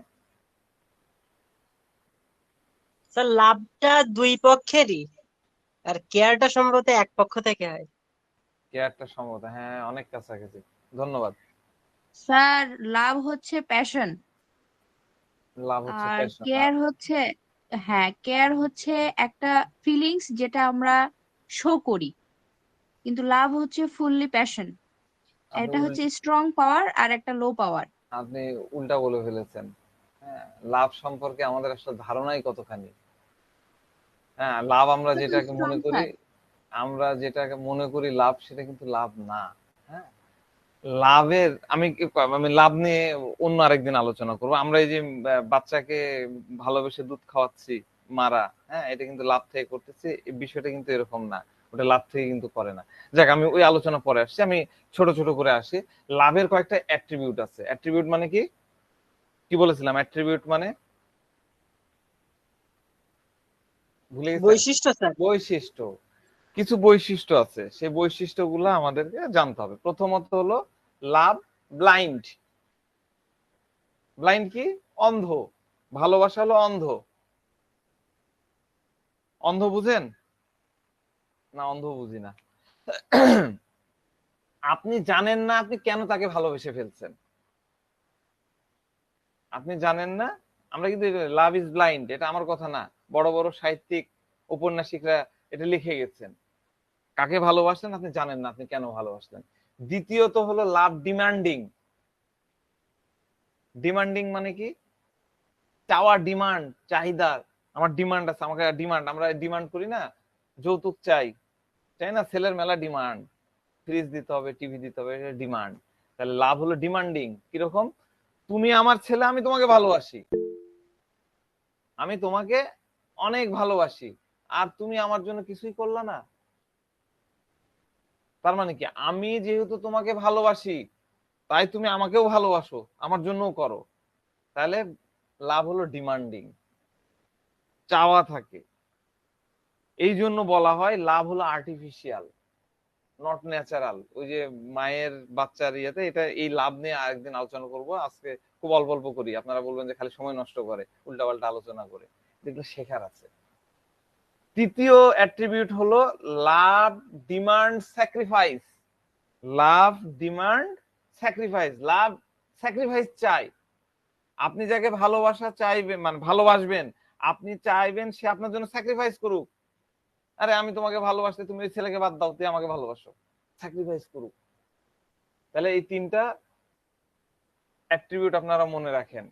স্যার লাভটা দুই পক্ষেরই, আর কেয়ারটা সম্ভবত এক পক্ষ থেকে হয়। কেয়ারটা সম্ভবত, হ্যাঁ অনেক কাছাকাছি, ধন্যবাদ। স্যার লাভ হচ্ছে প্যাশন, লাভ হচ্ছে আর প্যাশন। কেয়ার হচ্ছে, হ্যাঁ কেয়ার হচ্ছে একটা ফিলিংস যেটা আমরা শো করি, কিন্তু লাভ হচ্ছে ফুললি প্যাশন। আপনি এটা হচ্ছে স্ট্রং পাওয়ার আর একটা লো পাওয়ার। আপনি উল্টা বলে ফেলেছেন। হ্যাঁ, লাভ সম্পর্কে আমাদের আসলে ধারণাই কতখানি। হ্যাঁ, লাভ আমরা যেটাকে স্ট্রং মনে করি, স্যার। লাভ, সেটা কিন্তু লাভ না। হ্যাঁ, লাভের আমি লাভ নিয়ে অন্য আরেকদিন আলোচনা করবো। আমরা এই যে বাচ্চাকে ভালোবেসে দুধ খাওয়াচ্ছি, মারা, হ্যাঁ, এটা কিন্তু লাভ থেকে করতেছি, এই বিষয়টা কিন্তু এরকম না, ওটা লাভ থেকে কিন্তু করে না। যাক, আমি ওই আলোচনা পরে আসছি, আমি ছোট ছোট করে আসি। লাভের কয়েকটা অ্যাট্রিবিউট আছে। অ্যাট্রিবিউট মানে কি, কি বলেছিলাম? অ্যাট্রিবিউট মানে ভুলে গেছেন? বৈশিষ্ট্য স্যার। বৈশিষ্ট্য। কিছু বৈশিষ্ট্য আছে, সেই বৈশিষ্ট্যগুলো আমাদেরকে জানতে হবে। প্রথমত হলো লাভ ব্লাইন্ড। ব্লাইন্ড কি? অন্ধ। ভালোবাসা হলো অন্ধ। অন্ধ বুঝেন না? অন্ধ বুঝি না। আপনি জানেন না আপনি কেন তাকে ভালোবেসে ফেলছেন, আপনি জানেন না। আমরা কিন্তু লাভ ইজ ব্লাইন্ড, এটা আমার কথা না, বড় বড় সাহিত্যিক ঔপন্যাসিকরা এটা লিখে গেছেন। কাকে ভালোবাসেন আপনি জানেন না আপনি কেন ভালোবাসলেন। দ্বিতীয়ত হলো লাভ ডিমান্ডিং। ডিমান্ডিং মানে কি? চাওয়া, ডিমান্ড, চাহিদা। আমার ডিমান্ড আছে, আমাকে ডিমান্ড, আমরা ডিমান্ড করি না, যৌতুক চাই, চাই না? ছেলের মেলা ডিমান্ড, ফ্রিজ দিতে হবে, টিভি দিতে হবে, এটা ডিমান্ড। তাহলে লাভ হলো ডিমান্ডিং। কিরকম? তুমি আমার ছেলে, আমি তোমাকে ভালোবাসি, আমি তোমাকে অনেক ভালোবাসি, আর তুমি আমার জন্য কিছুই করলা না। তার মানে কি, আমি যেহেতু তোমাকে ভালোবাসি তাই তুমি আমাকেও ভালোবাসো, আমার জন্যও করো। তাহলে লাভ হলো ডিমান্ডিং, চাওয়া থাকে। এই জন্য বলা হয় লাভ হলো আর্টিফিশিয়াল, নট ন্যাচারাল। ওই যে মায়ের বাচ্চার ইয়েতে, এটা এই লাভ নিয়ে আরেকদিন আলোচনা করব, আজকে খুব অল্প অল্প করি, আপনারা বলবেন যে খালি সময় নষ্ট করে উল্টাপাল্টা আলোচনা করে, যেগুলো শেখার আছে। তৃতীয় অ্যাট্রিবিউট হলো লাভ ডিমান্ড স্যাক্রিফাইস। লাভ ডিমান্ড স্যাক্রিফাইস। লাভ স্যাক্রিফাইস চাই। আপনি যাকে ভালোবাসা চাইবেন, মানে ভালোবাসবেন, আপনি চাইবেন সে আপনার জন্য স্যাক্রিফাইস করুক। আরে আমি তোমাকে ভালোবাসতে, তুমি ওই ছেলেকে বাদ দাও, তুই আমাকে ভালোবাসো, স্যাক্রিফাইস করুক। তাহলে এই তিনটা অ্যাট্রিবিউট আপনারা মনে রাখেন।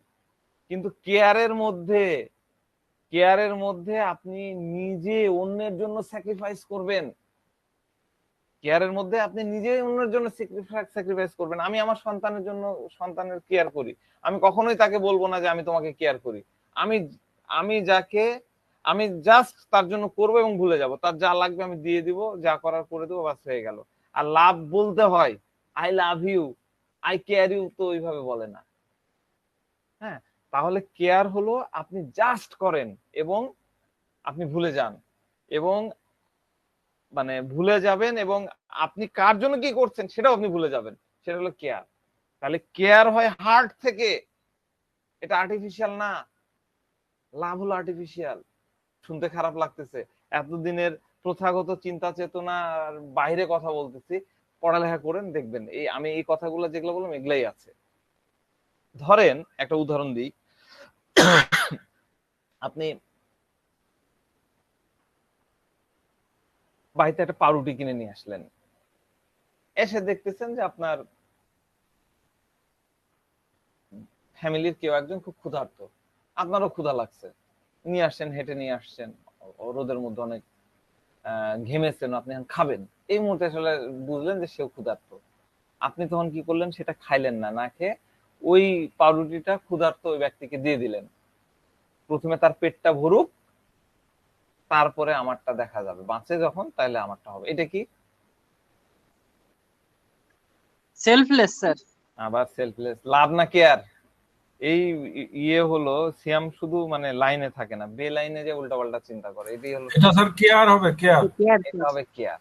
কিন্তু কেয়ারের মধ্যে, কেয়ারের মধ্যে আপনি নিজে অন্যের জন্য স্যাক্রিফাইস করবেন। কেয়ারের মধ্যে আপনি নিজে অন্যের জন্য স্যাক্রিফাইস করবেন। আমি আমার সন্তানের জন্য, সন্তানের কেয়ার করি, আমি কখনোই তাকে বলবো না যে আমি তোমাকে কেয়ার করি। আমি আমি যাকে, আমি জাস্ট তার জন্য করবো এবং ভুলে যাব, তার যা লাগবে আমি দিয়ে দিব, যা করার করে দেবো, বাস হয়ে গেল। আর লাভ বলতে হয় I love you, I care you, তো ওইভাবে বলে না। হ্যাঁ, তাহলে কেয়ার হলো আপনি জাস্ট করেন এবং আপনি ভুলে যান, এবং মানে ভুলে যাবেন, এবং আপনি কার জন্য কি করছেন সেটাও আপনি ভুলে যাবেন, সেটা হলো কেয়ার। তাহলে কেয়ার হয় হার্ট থেকে, এটা আর্টিফিশিয়াল না। লাভ হলো আর্টিফিশিয়াল। শুনতে খারাপ লাগতেছে, এতদিনের প্রথাগত চিন্তা চেতনার বাইরে কথা বলতেছি, পড়ালেখা করেন দেখবেন এই আমি এই কথাগুলো যেগুলো বললাম এগুলাই আছে। ধরেন একটা উদাহরণ দিই, আপনি বাড়িতে একটা পাউরুটি কিনে নিয়ে আসলেন, এসে দেখতেছেন যে আপনার ফ্যামিলির কেউ একজন খুব ক্ষুধার্ত, আপনারও ক্ষুধা লাগছে, নিয়ে আসছেন, হেঁটে নিয়ে আসছেন, রোদের মধ্যে অনেক ঘেমেছেন, আপনি এখন খাবেন। এই মুহূর্তে আসলে বুঝলেন যে সেও ক্ষুধার্ত, আপনি তখন কি করলেন? সেটা খাইলেন না, না খেয়ে ওই পাউরুটিটা ক্ষুধার্ত ওই ব্যক্তিকে দিয়ে দিলেন। প্রথমে তার পেটটা ভরুক, তারপরে আমারটা দেখা যাবে, বাঁচে যখন তাহলে আমারটা হবে। এটা কি? Selfless sir. আবার সেলফলেস। লাভ না কেয়ার? এই ইয়ে হলো সিয়াম শুধু মানে লাইনে থাকে না, বে লাইনে যে উল্টাপাল্টা চিন্তা করে, এটাই হলো, এটা স্যার কেয়ার হবে, কেয়ার। এটা হবে কেয়ার,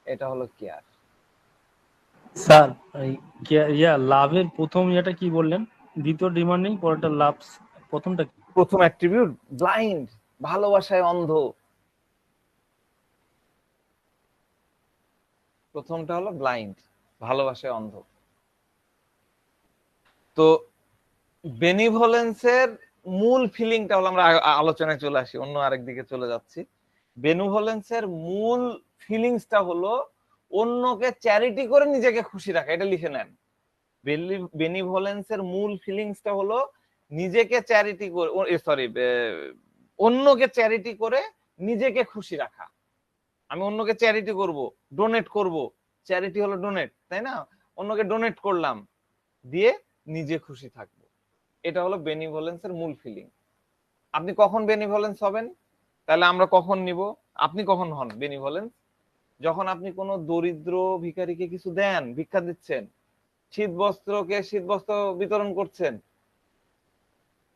এটা হলো কেয়ার। স্যার লাভের প্রথম ইয়েটা কি বললেন? দ্বিতীয় ডিমান্ডিং, পরেরটা লাভ, প্রথমটা কি? প্রথম অ্যাট্রিবিউট ব্লাইন্ড, ভালোবাসায় অন্ধ। প্রথমটা হলো ব্লাইন্ড, ভালোবাসায় অন্ধ। তো বেনিভোলেন্সের মূল ফিলিংটা হলো, আমরা আলোচনায় চলে আসি, অন্য আরেক দিকে চলে যাচ্ছি। বেনিভোলেন্সের মূল ফিলিংসটা হলো অন্যকে চ্যারিটি করে নিজেকে খুশি রাখা। এটা লিখে নেন। বেনিভোলেন্সের মূল ফিলিংসটা হলো নিজেকে চ্যারিটি করে, অন্যকে চ্যারিটি করে নিজেকে খুশি রাখা। আমি অন্যকে চ্যারিটি করব, ডোনেট করব, চ্যারিটি হলো ডোনেট, তাই না? অন্যকে ডোনেট করলাম, দিয়ে নিজে খুশি থাকবো, এটা হলো বেনিভোলেন্সের মূল ফিলিং। আপনি কখন বেনিভোলেন্স হবেন? তাহলে আমরা কখন নিব? আপনি কখন হন বেনিভোলেন্স? যখন আপনি কোনো দরিদ্র ভিখারিকে কিছু দেন, ভিক্ষা দিচ্ছেন, শীত বস্ত্র বিতরণ করছেন।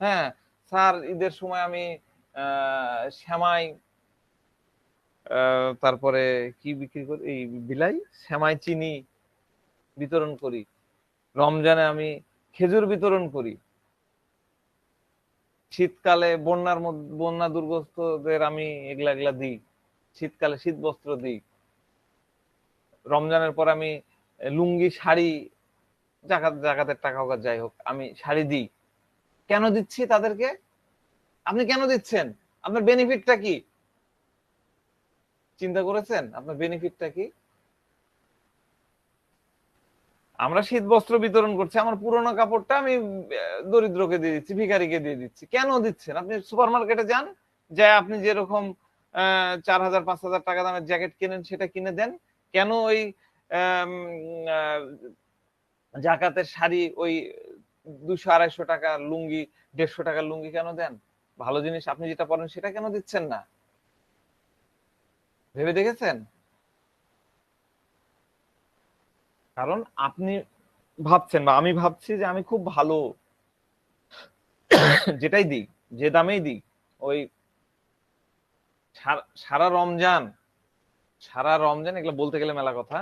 হ্যাঁ স্যার, ঈদের সময় আমি সেমাই, তারপরে কি বিক্রি করি, এই বিলাই, সেমাই, চিনি বিতরণ করি। রমজানে আমি খেজুর বিতরণ করি। শীতকালে বন্যা দুর্গতদের আমি এগুলা এগুলা দিই। শীতকালে শীত বস্ত্র দিই। রমজানের পর আমি লুঙ্গি, শাড়ি, জাকাতের টাকা হোক আর যাই হোক, আমি শাড়ি দিই। কেন দিচ্ছি তাদেরকে? আপনি কেন দিচ্ছেন? আপনার বেনিফিটটা কি? চিন্তা করেছেন আপনার বেনিফিটটা কি? আমরা শীত বস্ত্র বিতরণ করছি, আমার পুরোনো কাপড়টা আমি দরিদ্রকে দিয়ে দিচ্ছি, ভিখারিকে দিয়ে দিচ্ছি। কেন দিচ্ছেন? আপনি সুপার মার্কেটে যান, যে আপনি যেরকম 4,000 5,000 টাকা দামের জ্যাকেট কিনেন সেটা কিনে দেন। কেন ওই জাকাতের শাড়ি, ওই 200 250 টাকা লুঙ্গি, 150 টাকার লুঙ্গি কেন দেন? ভালো জিনিস আপনি যেটা পরেন সেটা কেন দিচ্ছেন না? ভেবে দেখেছেন? কারণ আপনি ভাবছেন, বা আমি ভাবছি যে আমি খুব ভালো, যেটাই দিই, যে দামেই দিই, ওই সারা রমজান, এগুলো বলতে গেলে মেলা কথা,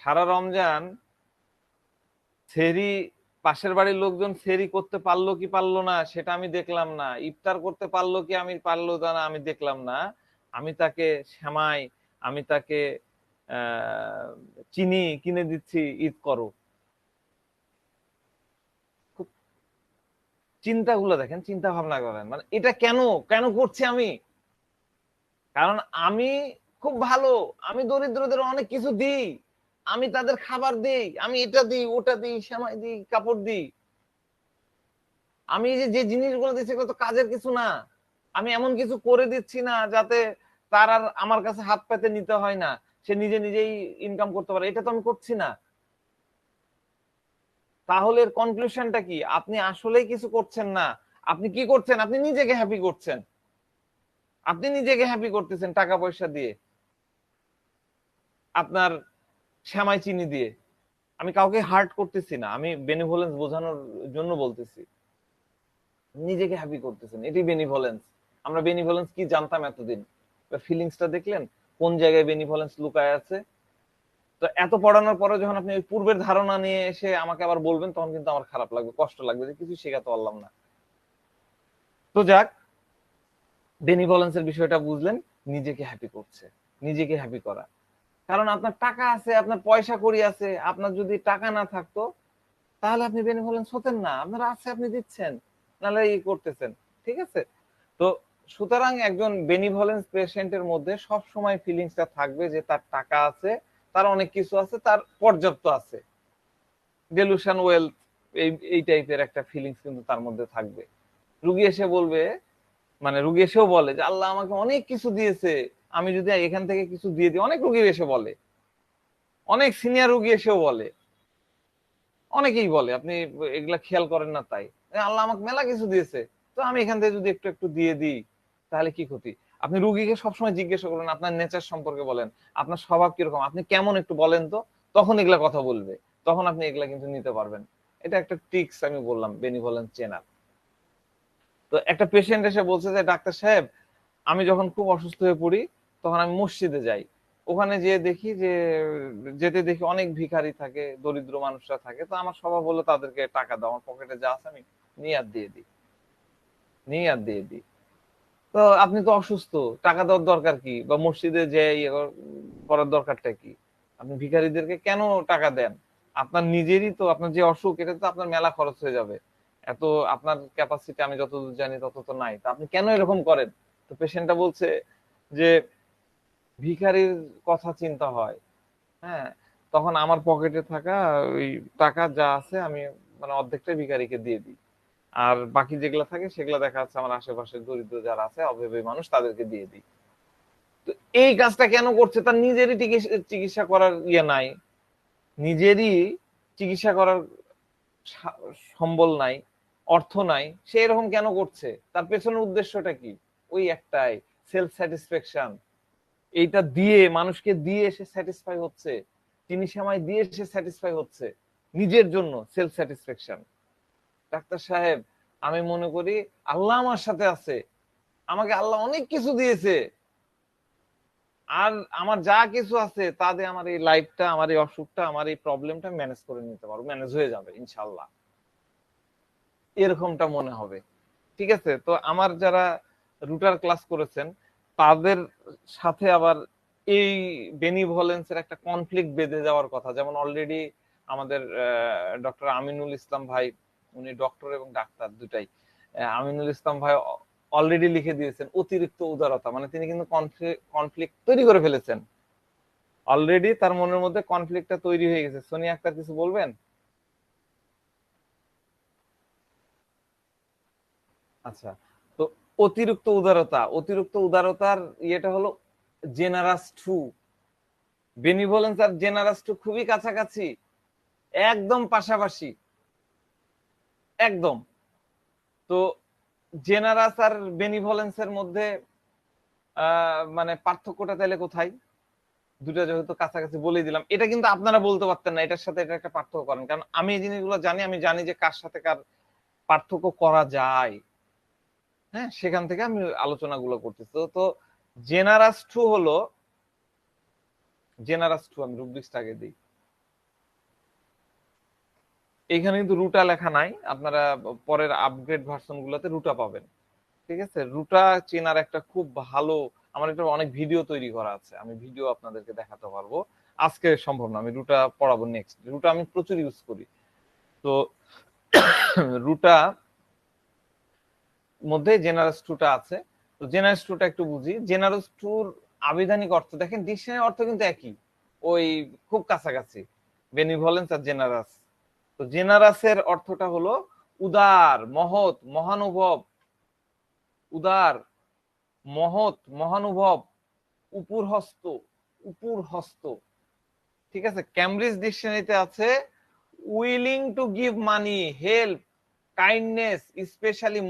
সারা রমজান সেহরি, পাশের বাড়ির লোকজন সেহরি করতে পারলো কি পারলো না সেটা আমি দেখলাম না, ইফতার করতে পারলো কি আমি পারলো না আমি দেখলাম না। আমি তাকে সেমাই, আমি তাকে চিনি কিনে দিচ্ছি, ঈদ করো। খুব চিন্তাগুলো দেখেন, চিন্তা ভাবনা করেন, মানে এটা কেন কেন করছি আমি? কারণ আমি খুব ভালো, আমি দরিদ্রদের অনেক কিছু দিই, আমি তাদের খাবার দিই, আমি এটা দিই, ওটা দিই, সেমাই দিই, কাপড় দিই। আমি যে জিনিসগুলো দিচ্ছি এগুলো তো কাজের কিছু না। আমি এমন কিছু করে দিচ্ছি না যাতে তার আর আমার কাছে হাত পেতে নিতে হয় না, সে নিজে নিজেই ইনকাম করতে পারে, এটা তো আমি করছি না। তাহলে এর কনক্লুশনটা কি? আপনি আসলেই কিছু করছেন না। আপনি কি করছেন? আপনি নিজেকে হ্যাপি করছেন। আপনি নিজেকে হ্যাপি করতেছেন টাকা পয়সা দিয়ে, আপনার সেমাই চিনি দিয়ে। আমি কাউকে হার্ট করতেছি না, আমি বেনিভোলেন্স বোঝানোর জন্য বলতেছি। নিজেকে হ্যাপি করতেছেন, এটি বেনিভোলেন্স। আমরা বেনিভোলেন্স কি জানতাম এতদিন? ফিলিংসটা দেখলেন কোন জায়গায় বেনিভোলেন্স লুকায় আছে? তো এত পড়ানোর পরে যখন আপনি ওই পূর্বের ধারণা নিয়ে এসে আমাকে আবার বলবেন, তখন কিন্তু আমার খারাপ লাগবে, কষ্ট লাগবে যে কিছু শেখাতে পারলাম না। তো যাক, বেনিভোলেন্সের বিষয়টা বুঝলেন, নিজেকে হ্যাপি করছে, নিজেকে হ্যাপি করা। কারণ আপনার টাকা আছে, আপনার পয়সা কড়ি আছে। আপনার যদি টাকা না থাকতো তাহলে আপনি বেনিভোলেন্স হতেন না। আপনার আছে, আপনি দিচ্ছেন, নাহলে ই করতেছেন। ঠিক আছে? তো সুতরাং একজন বেনিভোলেন্স পেশেন্টের মধ্যে সব সময় ফিলিংসটা থাকবে যে তার টাকা আছে, তার অনেক কিছু আছে, তার পর্যাপ্ত আছে। ডেলুশন ওয়েলথ, এই টাইপের একটা ফিলিংস কিন্তু তার মধ্যে থাকবে। রুগী এসে বলবে, মানে রুগী এসেও বলে যে আল্লাহ আমাকে অনেক কিছু দিয়েছে, আমি যদি এখান থেকে কিছু দিয়ে দিই। অনেক রুগী এসে বলে, অনেক সিনিয়র রুগী এসেও বলে, অনেকেই বলে, আপনি এগুলা খেয়াল করেন না তাই, আল্লাহ আমাকে মেলা কিছু দিয়েছে, তো আমি এখান থেকে যদি একটু একটু দিয়ে দিই তাহলে কি ক্ষতি? আপনি রুগীকে সবসময় জিজ্ঞাসা করবেন আপনার নেচার সম্পর্কে, বলেন আপনার স্বভাব কিরকম, আপনি কেমন একটু বলেন তো, তখন এগুলা কথা বলবে, তখন আপনি এগুলা কিন্তু নিতে পারবেন। এটা একটা ট্রিক্স আমি বললাম বেনিভোলেন্স চেনার। তো একটা পেশেন্ট এসে বলছে যে ডাক্তার সাহেব, আমি যখন খুব অসুস্থ হয়ে পড়ি তখন আমি মসজিদে যাই, ওখানে যেয়ে দেখি যে দেখি অনেক ভিখারি থাকে, দরিদ্র মানুষরা থাকে। তো আমার স্বভাব হলো তাদেরকে টাকা দাও, আমার পকেটে যা আছে আমি নিয়ে দিয়ে দিই, তো আপনি তো অসুস্থ, টাকা দেওয়ার দরকার কি, বা মসজিদে যে ইয়ে করার দরকারটা কি? আপনি ভিখারিদেরকে কেন টাকা দেন? আপনার নিজেরই তো, আপনার যে অসুখ, এটা তো আপনার মেলা খরচ হয়ে যাবে। এত আপনার ক্যাপাসিটি আমি যতদূর জানি তত তো নাই, তা আপনি কেন এরকম করেন? তো পেশেন্টটা বলছে যে ভিখারির কথা চিন্তা হয়। হ্যাঁ, তখন আমার পকেটে থাকা ওই টাকা যা আছে আমি মানে অর্ধেকটা ভিখারিকে দিয়ে দিই, আর বাকি যেগুলা থাকে সেগুলা দেখা যাচ্ছে আমার আশেপাশে দরিদ্র যারা আছে, অভাবী মানুষ, তাদেরকে দিয়ে দিই। তো এই কাজটা কেন করছে? তার নিজেরই চিকিৎসা করার ইয়ে নাই, নিজেরই চিকিৎসা করার সম্বল নাই, অর্থ নাই, সে এরকম কেন করছে, তার পেছনের উদ্দেশ্যটা কি? ওই একটাই, সেলফ স্যাটিসফ্যাকশন। এইটা দিয়ে, মানুষকে দিয়ে সে স্যাটিসফাই হচ্ছে, চিনি সেমাই দিয়ে সে স্যাটিসফাই হচ্ছে, নিজের জন্য সেলফ স্যাটিসফ্যাকশন। ডাক্তার সাহেব, আমি মনে করি আল্লাহ আমার সাথে আছে, আমাকে আল্লাহ অনেক কিছু দিয়েছে, আর আমার যা কিছু আছে তাতে আমার এই লাইফটা, আমার এই অসুখটা, আমার এই প্রবলেমটা ম্যানেজ করে নিতে পারবো, ম্যানেজ হয়ে যাবে ইনশাল্লাহ, এরকমটা মনে হবে। ঠিক আছে, তো আমার যারা রুটার ক্লাস করেছেন তাদের সাথে আবার এই বেনিভলেন্সের একটা কনফ্লিক্ট বেঁধে যাওয়ার কথা। যেমন অলরেডি আমাদের ডক্টর আমিনুল ইসলাম ভাই, উনি ডক্টর এবং ডাক্তার দুটাই, আমিনুল ইসলাম ভাই অলরেডি লিখে দিয়েছেন অতিরিক্ত উদারতা, মানে তিনি কিন্তু কনফ্লিক্ট তৈরি করে ফেলেছেন অলরেডি, তার মনের মধ্যে কনফ্লিক্টটা তৈরি হয়ে গেছে। সোনিয়া আক্তার কিছু বলবেন? আচ্ছা, তো অতিরিক্ত উদারতা, অতিরিক্ত উদারতার ইয়েটা হলো জেনারাস টু। বেনিভোলেন্স আর জেনারাস টু খুবই কাছাকাছি, একদম পাশাপাশি, একদম। তো জেনারাস আর বেনিভোলেন্সের মধ্যে মানে পার্থক্যটা তাহলে কোথায়? দুটো যেহেতু কাছাকাছি বলেই দিলাম, এটা কিন্তু আপনারা বলতে পারতেন না এটার সাথে এটা একটা পার্থক্য করেন, কারণ আমি এই জিনিসগুলো জানি, আমি জানি যে কার সাথে কার পার্থক্য করা যায়। হ্যাঁ, সেখান থেকে আমি আলোচনাগুলো করতেছি। তো জেনারাস টু হলো, জেনারাস টু আমি রুব্রিক্সটা আগে দিই। এখানে কিন্তু রুটা লেখা নাই, আপনারা পরের আপগ্রেড ভার্সন গুলোতে রুটা পাবেন। ঠিক আছে, রুটা চেনার একটা খুব ভালো, আমার একটা অনেক ভিডিও তৈরি করা আছে, আমি ভিডিও আপনাদেরকে দেখাতে পারবো। আজকে সম্ভব না, আমি রুটা পড়াবো নেক্সট। রুটা আমি প্রচুর ইউজ করি। তো রুটা মধ্যে জেনারাস টুটা আছে। তো জেনারাস টুটা একটু বুঝি। জেনারাস টুর আবিধানিক অর্থ দেখেন, ডিকশনারি অর্থ কিন্তু একই, ওই খুব কাছাকাছি, বেনিভলেন্স আর জেনারাস। তো জেনারাসের অর্থটা হলো উদার, মহৎ, মহানুভব, উদার, মহৎ, মহানুভব, উপরহস্ত, উপরহস্ত। ঠিক আছে, ক্যামব্রিজ ডিকশনারিতে আছে willing to give money, help, kindness, specially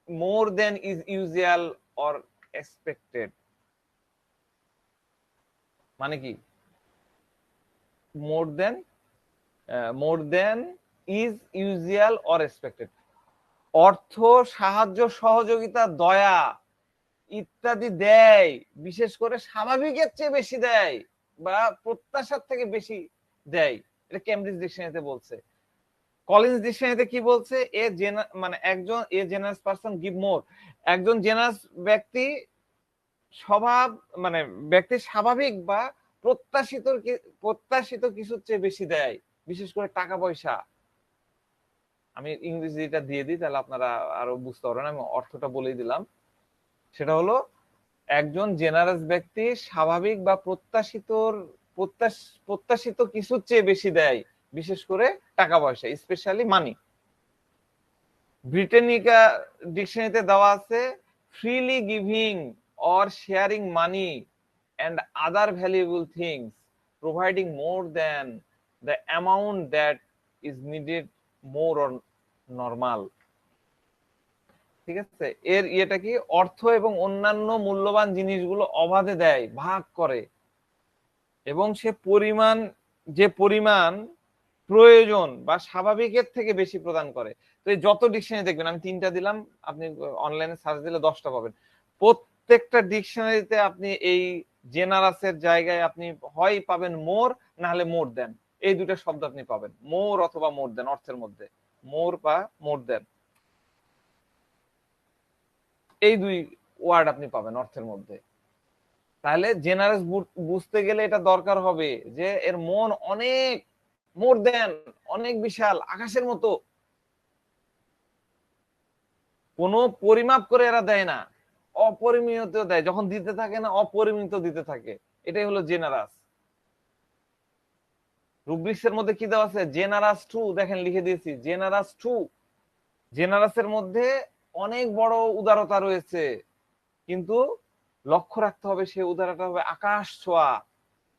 more than is usual or expected। মানে কি? more than is usual or expected, অর্থ, সাহায্য, সহযোগিতা, দয়া ইত্যাদি দেয়, বিশেষ করে স্বাভাবিকের চেয়ে বেশি দেয় বা প্রত্যাশার থেকে বেশি দেয়। এটা ক্যামব্রিজ ডিকশনারিতে বলছে। কলিন্স ডিকশনারিতে কি বলছে? মানে একজন জেনারাস পারসন গিভ মোর, একজন জেনারাস ব্যক্তি স্বভাব, মানে ব্যক্তি স্বাভাবিক বা প্রত্যাশিত কিছুর চেয়ে বেশি দেয়, বিশেষ করে টাকা পয়সা। আমি ইংরেজিটা দিয়ে দিই, তাহলে আপনারা আরো বুঝতে পারবেন, আমি অর্থটা বলেই দিলাম। সেটা হলো একজন জেনারাস ব্যক্তি স্বাভাবিক বা প্রত্যাশিত কিছুর চেয়ে বেশি দেয়, বিশেষ করে টাকা পয়সা, স্পেশালি মানি। ব্রিটানিকা ডিকশনারিতে দেওয়া আছে freely giving or sharing money and other valuable things, providing more than the amount that is needed more or normal। ঠিক আছে, এর ইয়েটা কি? অর্থ এবং অন্যান্য মূল্যবান জিনিসগুলো অবাধে দেয়, ভাগ করে, এবং যে পরিমাণ প্রয়োজন বা স্বাভাবিকের থেকে বেশি প্রদান করে। তো এই যত ডিকশনারি দেখবেন, আমি 3টা দিলাম, আপনি অনলাইনে সার্চ দিলে 10টা পাবেন। প্রত্যেকটা ডিকশনারিতে আপনি এই জেনারাসের জায়গায় আপনি হয় পাবেন মোর, না হলে মোর দেন, এই দুটো শব্দ আপনি পাবেন, মোর অথবা মোর দেন অর্থের মধ্যে, মোর বা মোর দেন, এই দুই ওয়ার্ড আপনি পাবেন অর্থের মধ্যে। তাহলে জেনারাস বুঝতে গেলে এটা দরকার হবে যে এর মন অনেক, মোর দেন, অনেক বিশাল, আকাশের মতো। কোনো পরিমাপ করে এরা দেয় না, অপরিমিত দেয়, যখন দিতে থাকে না অপরিমিত দিতে থাকে, এটাই হলো জেনারাস। রুব্রিক্সের মধ্যে কি দেওয়া আছে? জেনারাস টু, দেখেন লিখে দিয়েছি জেনারাস টু। জেনারাসের মধ্যে অনেক বড় উদারতা রয়েছে, কিন্তু লক্ষ্য রাখতে হবে সে উদারতা হবে আকাশ ছোঁয়া,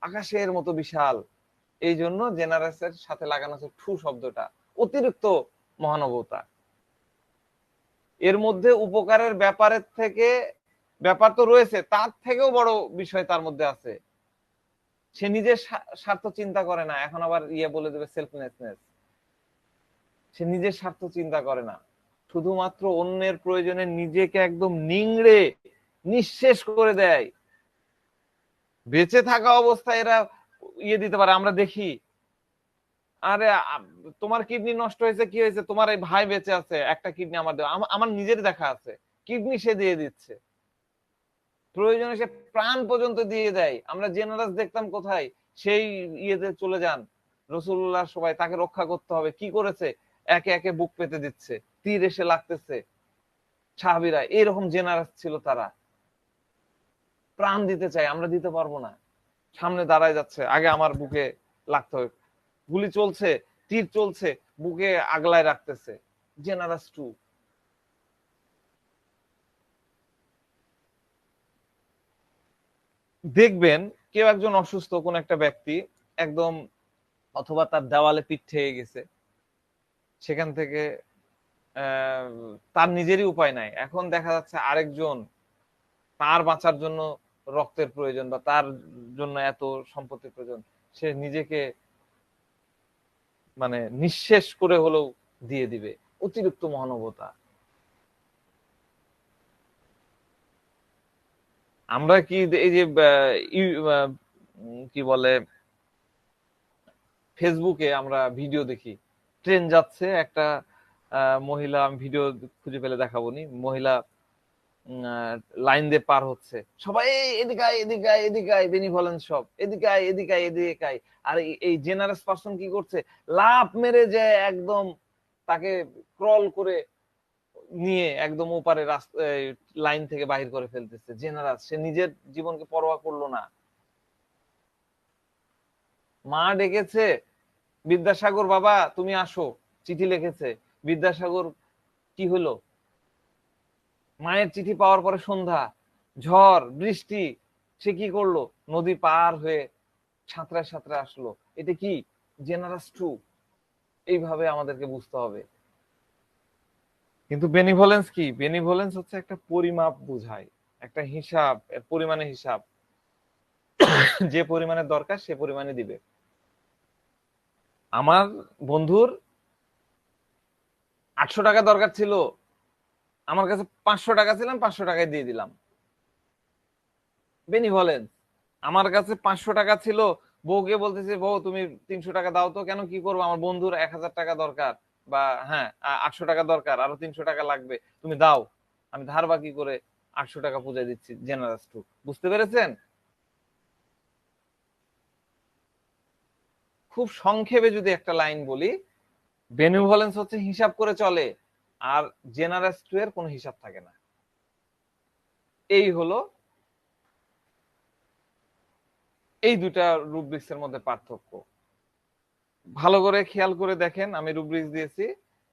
আকাশের মতো বিশাল। এই জন্য জেনারাসের সাথে লাগানো আছে টু শব্দটা, অতিরিক্ত মহানুভবতা। এর মধ্যে উপকারের ব্যাপার তো রয়েছে, তার থেকেও বড় বিষয় তার মধ্যে আছে। সে নিজের স্বার্থ চিন্তা করে না। এখন আবার বলে দেবে সেলফলেসনেস। সে নিজের স্বার্থ চিন্তা করে না, শুধুমাত্র অন্যের প্রয়োজনে নিজেকে একদম নিংড়ে নিঃশেষ করে দেয়। বেঁচে থাকা অবস্থায় এরা দিতে পারে। আমরা দেখি, আরে তোমার কিডনি নষ্ট হয়েছে, কি হয়েছে, তোমার এই ভাই বেঁচে আছে, একটা কিডনি আমার দেওয়া। আমার নিজের দেখা আছে, কিডনি সে দিয়ে দিচ্ছে, প্রয়োজনে সে প্রাণ পর্যন্ত দিয়ে দেয়। আমরা জেনারেস দেখতাম কোথায়, সেই চলে যান রাসূলুল্লাহ, সবাই তাকে রক্ষা করতে হবে, কি করেছে, একে একে বুক পেতে দিচ্ছে, তীর এসে লাগতেছে। সাহাবীরা এরকম জেনারেস ছিল, তারা প্রাণ দিতে চায়, আমরা দিতে পারবো না। সামনে দাঁড়ায় যাচ্ছে, আগে আমার বুকে লাগতে হবে, গুলি চলছে, তীর চলছে, বুকে আগলায় রাখতেছে। Generous too. দেখবেন কেউ একজন অসুস্থ, কোন একটা ব্যক্তি একদম, অথবা তার দেওয়ালে পিঠ ঠেকে গেছে, সেখান থেকে তার নিজেরই উপায় নাই, এখন দেখা যাচ্ছে আরেকজন তার বাঁচার জন্য রক্তের প্রয়োজন, বা তার জন্য এত সম্পত্তির প্রয়োজন, সে নিজেকে মানে নিঃশেষ করে হলেও দিয়ে দিবে। অতিরিক্ত মহানুভবতা। আমরা কি এই যে কি বলে, ফেসবুকে আমরা ভিডিও দেখি, ট্রেন যাচ্ছে, একটা মহিলা, আমি ভিডিও খুঁজে পেলে দেখাবো নি, মহিলা লাইন দিয়ে পার হচ্ছে, সবাই এদিকে আয়, এদিকে আয়, এদিকে আয়, বেনিভলেন্স সব এদিকে আয়, এদিকে আয়, এদিকে আয়। আর এই জেনারেস পারসন কি করছে, লাফ মেরে যে একদম তাকে ক্রল করে নিয়ে একদম ওপারে লাইন থেকে বাহির করে ফেলতেছে। জেনারেস, সে নিজের জীবনকে পরোয়া করলো না। মা ডেকেছে, বিদ্যাসাগর বাবা তুমি আসো, চিঠি লিখেছে। বিদ্যাসাগর কি হলো, মায়ের চিঠি পাওয়ার পরে সন্ধ্যা, ঝড় বৃষ্টি, সে কি করলো, নদী পার হয়ে সাঁতরায় সাঁতরায় আসলো। এটা কি জেনারেস টু। এইভাবে আমাদেরকে বুঝতে হবে। কিন্তু বেনিভলেন্স কি, বেনিভলেন্স হচ্ছে একটা পরিমাপ বুঝায়, একটা হিসাব, পরিমাণে হিসাব, যে পরিমাণে দরকার সে পরিমাণে দিবে। আমার বন্ধুর 800 টাকা দরকার ছিল, আমার কাছে 500 টাকা ছিলাম, 500 টাকায় দিয়ে দিলাম। বেনিভলেন্স। আমার কাছে 500 টাকা ছিল, বউকে বলতেছে, বউ তুমি 300 টাকা দাও তো। কেন, কি করবো, আমার বন্ধুর 1000 টাকা দরকার, বা হ্যাঁ 800 টাকা দরকার, আরো 300 টাকা লাগবে, তুমি দাও। আমি ধার বাকি করে 800 টাকা পূজায় দিচ্ছি। Generous too. বুঝতে পেরেছেন? খুব সংক্ষেপে যদি একটা লাইন বলি, বেনিভলেন্স হচ্ছে হিসাব করে চলে, আর জেনারেস টু এর কোনো হিসাব থাকে না। এই হলো এই দুটা রুব্রিক্স এর মধ্যে পার্থক্য। ভালো করে খেয়াল করে দেখেন, আমি রুব্রিক্স দিয়েছি,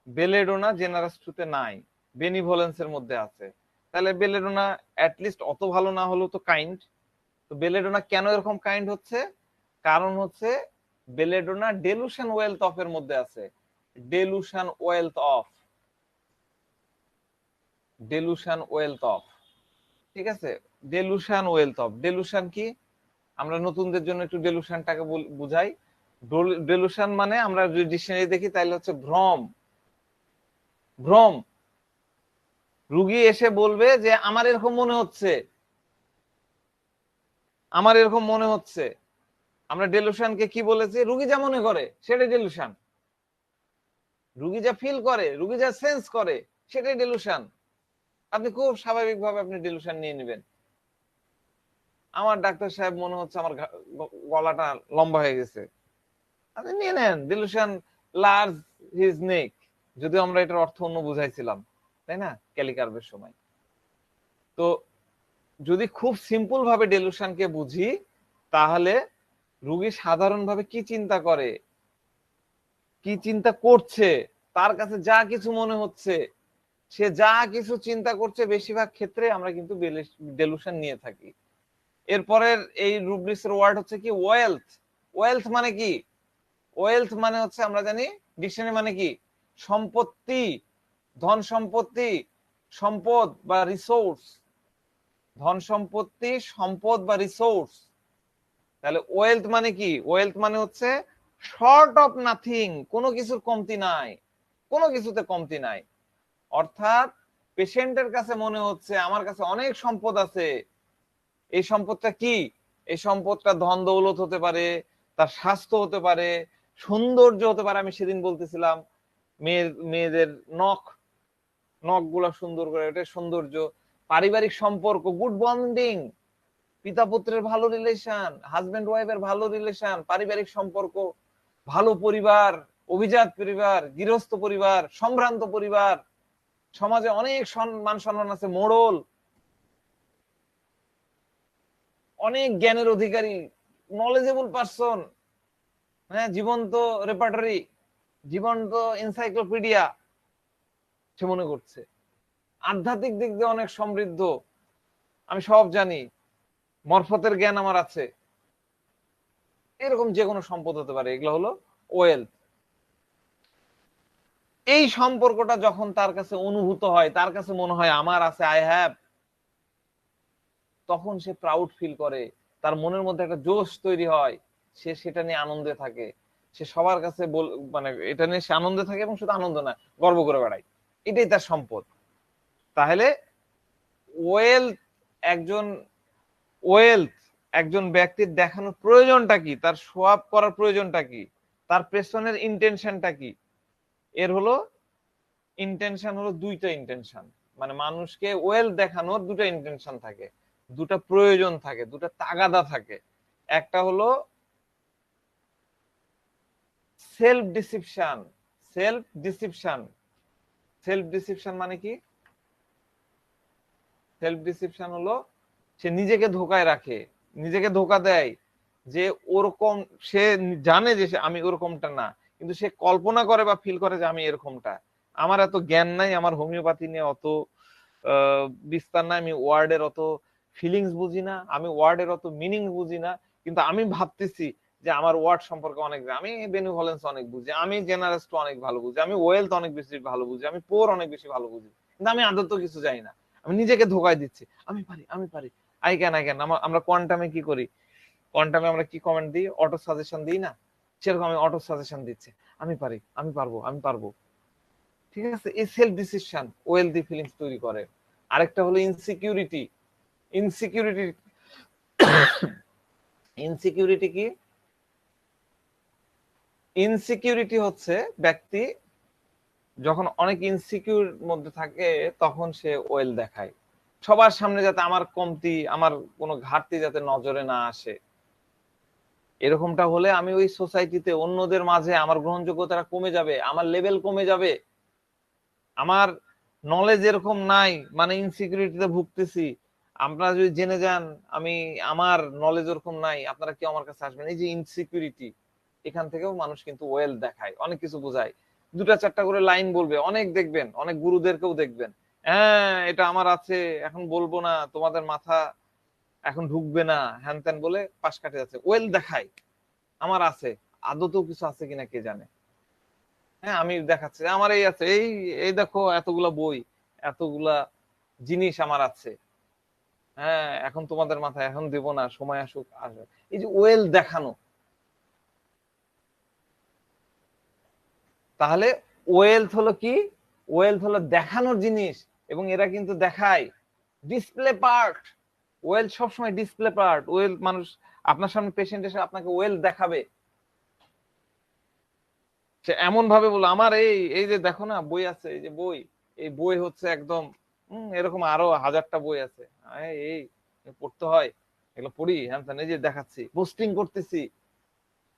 বেলেডোনা জেনারেস টুতে নাই, বেনিভলেন্স এর মধ্যে আছে। তাহলে বেলেডোনা অ্যাটলিস্ট অত ভালো না হলেও তো কাইন্ড। তো বেলেডোনা কেন এরকম কাইন্ড হচ্ছে, কারণ হচ্ছে বেলেডোনা ডেলুশন ওয়েলথ অফ এর মধ্যে আছে। Delusion wealth of, delusion wealth of, ঠিক আছে? Delusion wealth of. ডেলুশন কি, আমরা নতুনদের জন্য একটু ডেলুশনটাকে বুঝাই। ডেলুশন মানে আমরা যদি ডিকশনারি দেখি তাহলে হচ্ছে ভ্রম। ভ্রম, রুগী এসে বলবে যে আমার এরকম মনে হচ্ছে, আমার এরকম মনে হচ্ছে। আমরা ডেলুশনকে কি বলেছি, রুগী যা মনে করে সেটাই ডেলুশন। রুগী যা ফিল করে, রুগী যা সেন্স করে, সেটাই ডেলুশন। আপনি খুব স্বাভাবিকভাবে আপনি ডেলুশন নিয়ে নেবেন। আমার ডাক্তার সাহেব মনে হচ্ছে আমার গলাটা লম্বা হয়ে গেছে, আপনি নিয়ে নেন ডেলুশন লার্জ হিজ নেক। যদিও আমরা এটার অর্থ অন্য বুঝাইছিলাম, তাই না, ক্যালিকার্ভের সময়। তো যদি খুব সিম্পল ভাবে ডেলুশনকে বুঝি, তাহলে রুগী সাধারণভাবে কি চিন্তা করে, কি চিন্তা করছে, তার কাছে যা কিছু মনে হচ্ছে, সে যা কিছু চিন্তা করছে, বেশিরভাগ ক্ষেত্রে আমরা কিন্তু ডেলুশন নিয়ে থাকি। এরপরের এই রুব্রিক্সের ওয়ার্ড হচ্ছে কি, ওয়েলথ। ওয়েলথ মানে কি, ওয়েলথ মানে হচ্ছে আমরা জানি ডিকশনারি মানে কি, সম্পত্তি, ধন সম্পত্তি, সম্পদ বা রিসোর্স, ধন সম্পত্তি, সম্পদ বা রিসোর্স। তাহলে ওয়েলথ মানে কি? ওয়েলথ মানে হচ্ছে শর্ট অফ নাথিং, কোনো কিছুর কমতি নাই, কোনো কিছুতে কমতি নাই। অর্থাৎ পেশেন্টের কাছে মনে হচ্ছে আমার কাছে অনেক সম্পদ আছে। এই সম্পদটা কি? এই সম্পদটা ধন দৌলত হতে পারে, তার স্বাস্থ্য হতে পারে, সৌন্দর্য হতে পারে। আমি সেদিন বলতেছিলাম মেয়েদের নখ গুলা সুন্দর করে, এটা সৌন্দর্য। পারিবারিক সম্পর্ক, গুড বন্ডিং, পিতা পুত্রের ভালো রিলেশন, হাজবেন্ড ওয়াইফের ভালো রিলেশন, পারিবারিক সম্পর্ক, ভালো পরিবার, অভিজাত পরিবার, গৃহস্থ পরিবার, সম্ভ্রান্ত পরিবার, সমাজে অনেক মান সম্মান আছে, মোড়ল, অনেক জ্ঞানের অধিকারী, নলেজেবল পারসন, হ্যাঁ, জীবন্ত রেপার্টরি, জীবন্ত এনসাইক্লোপিডিয়া সে মনে করছে। আধ্যাত্মিক দিক দিয়ে অনেক সমৃদ্ধ, আমি সব জানি, মরফতের জ্ঞান আমার আছে। এরকম যে কোনো সম্পদ হতে পারে, এগুলো হলো ওয়েলথ। এই সম্পর্কটা যখন তার কাছে অনুভূত হয়, তার কাছে মনে হয় আমার আছে, আই হ্যাভ, তখন সে প্রাউড ফিল করে, তার মনের মধ্যে একটা জোশ তৈরি হয়, সে সেটা নিয়ে আনন্দে থাকে, সে সবার কাছে মানে এটা নিয়ে সে আনন্দে থাকে, এবং শুধু আনন্দ না, গর্ব করে বেড়ায়, এটাই তার সম্পদ। তাহলে ওয়েলথ একজন ওয়েলথ একজন ব্যক্তির দেখানোর প্রয়োজনটা কি, তার শো আপ করার প্রয়োজনটা কি, তার পেছনের ইন্টেনশনটা কি? এর হলো ইন্টেনশন হলো দুইটা ইন্টেনশন, মানে মানুষকে ওয়েলথ দেখানোর দুটো ইন্টেনশন থাকে, দুটো প্রয়োজন থাকে, দুটো তাগাদা থাকে। একটা হলো self deception. Self deception, self deception মানে কি? সেলফ ডিসিপশন হলো সে নিজেকে ধোকায় রাখে, নিজেকে ধোকা দেয়, যে ওরকম সে জানে যে আমি ওরকমটা না, কিন্তু সে কল্পনা করে বা ফিল করে যে আমি এরকমটা। আমার এত জ্ঞান নাই, আমার হোমিওপ্যাথি নিয়ে অত বিস্তার নাই, আমি ওয়ার্ডের অত ফিলিংস বুঝি না, আমি ওয়ার্ডের অত মিনিং বুঝি না, কিন্তু আমি ভাবতেছি যে আমার ওয়ার্ড সম্পর্কে অনেক, আমি বেনিভলেন্স অনেক বুঝি, আমি জেনারেস্ট অনেক ভালো বুঝি, আমি ওয়েলথ অনেক বেশি ভালো বুঝি, আমি পোর অনেক বেশি ভালো বুঝি, কিন্তু আমি আদত কিছু জানি না। আমি নিজেকে ধোকায় দিচ্ছি, আমি পারি, আমি পারি, আই ক্যান, আই ক্যান। আমরা কোয়ান্টামে কি করি? কোয়ান্টামে আমরা কি কমেন্ট দিই? অটো সাজেশন দিই না? সেরকম আমি অটো সাজেশন দিচ্ছি, আমি পারি, আমি পারবো, আমি পারবো। ঠিক আছে, এই সেলফ ডিসিশন ওয়েলথি ফিলিংস তৈরি করে। আরেকটা হলো ইনসিকিউরিটি। ইনসিকিউরিটি, ইনসিকিউরিটি কি? ইনসিকিউরিটি হচ্ছে ব্যক্তি যখন অনেক ইনসিকিউর মধ্যে থাকে, তখন সে ওয়েল দেখায় সবার সামনে, যাতে আমার কমতি, আমার কোনো ঘাটতি যাতে নজরে না আসে। এরকমটা হলে আমি ওই সোসাইটিতে অন্যদের মাঝে আমার গ্রহণযোগ্যতা কমে যাবে, আমার লেভেল কমে যাবে, আমার নলেজ এরকম নাই, মানে ইনসিকিউরিটিতে ভুগতেছি। আপনারা যদি জেনে যান আমি আমার নলেজ ওরকম নাই, আপনারা কেউ আমার কাছে আসবেন। এই যে ইনসিকিউরিটি, এখান থেকেও মানুষ কিন্তু ওয়েল দেখায়, অনেক কিছু বোঝায়, দুটা চারটা করে লাইন বলবে, অনেক দেখবেন, অনেক গুরুদেরকেও দেখবেন, হ্যাঁ এটা আমার আছে, এখন বলবো না, তোমাদের মাথা এখন ঢুকবে না, হ্যান ত্যান বলে পাশ কাটে যাচ্ছে, ওয়েল দেখায় আমার আছে, আদতেও কিছু আছে কিনা কে জানে। হ্যাঁ, আমি দেখাচ্ছি আমার এই আছে, এই এই দেখো এতগুলা বই, এতগুলা জিনিস আমার আছে, হ্যাঁ এখন তোমাদের মাথায় এখন দেব না, সময় আসুক, আসবে। এই যে ওয়েল দেখানো, তাহলে ওয়েলথ হলো কি? ওয়েলথ হলো দেখানোর জিনিস, এবং এরা কিন্তু দেখায় ডিসপ্লে পার্ট। ওয়েলথ সবসময় ডিসপ্লে পার্ট। ওয়েলথ মানুষ আপনার সামনে পেশেন্ট এসে আপনাকে ওয়েলথ দেখাবে, সে এমন ভাবে বলো আমার এই এই যে দেখো না বই আছে, এই যে বই, এই বই হচ্ছে একদম এরকম আরো হাজারটা বই আছে, এই পড়তে হয়, এগুলো পড়ি, হ্যাঁ এই যে দেখাচ্ছি, বোস্টিং করতেছি।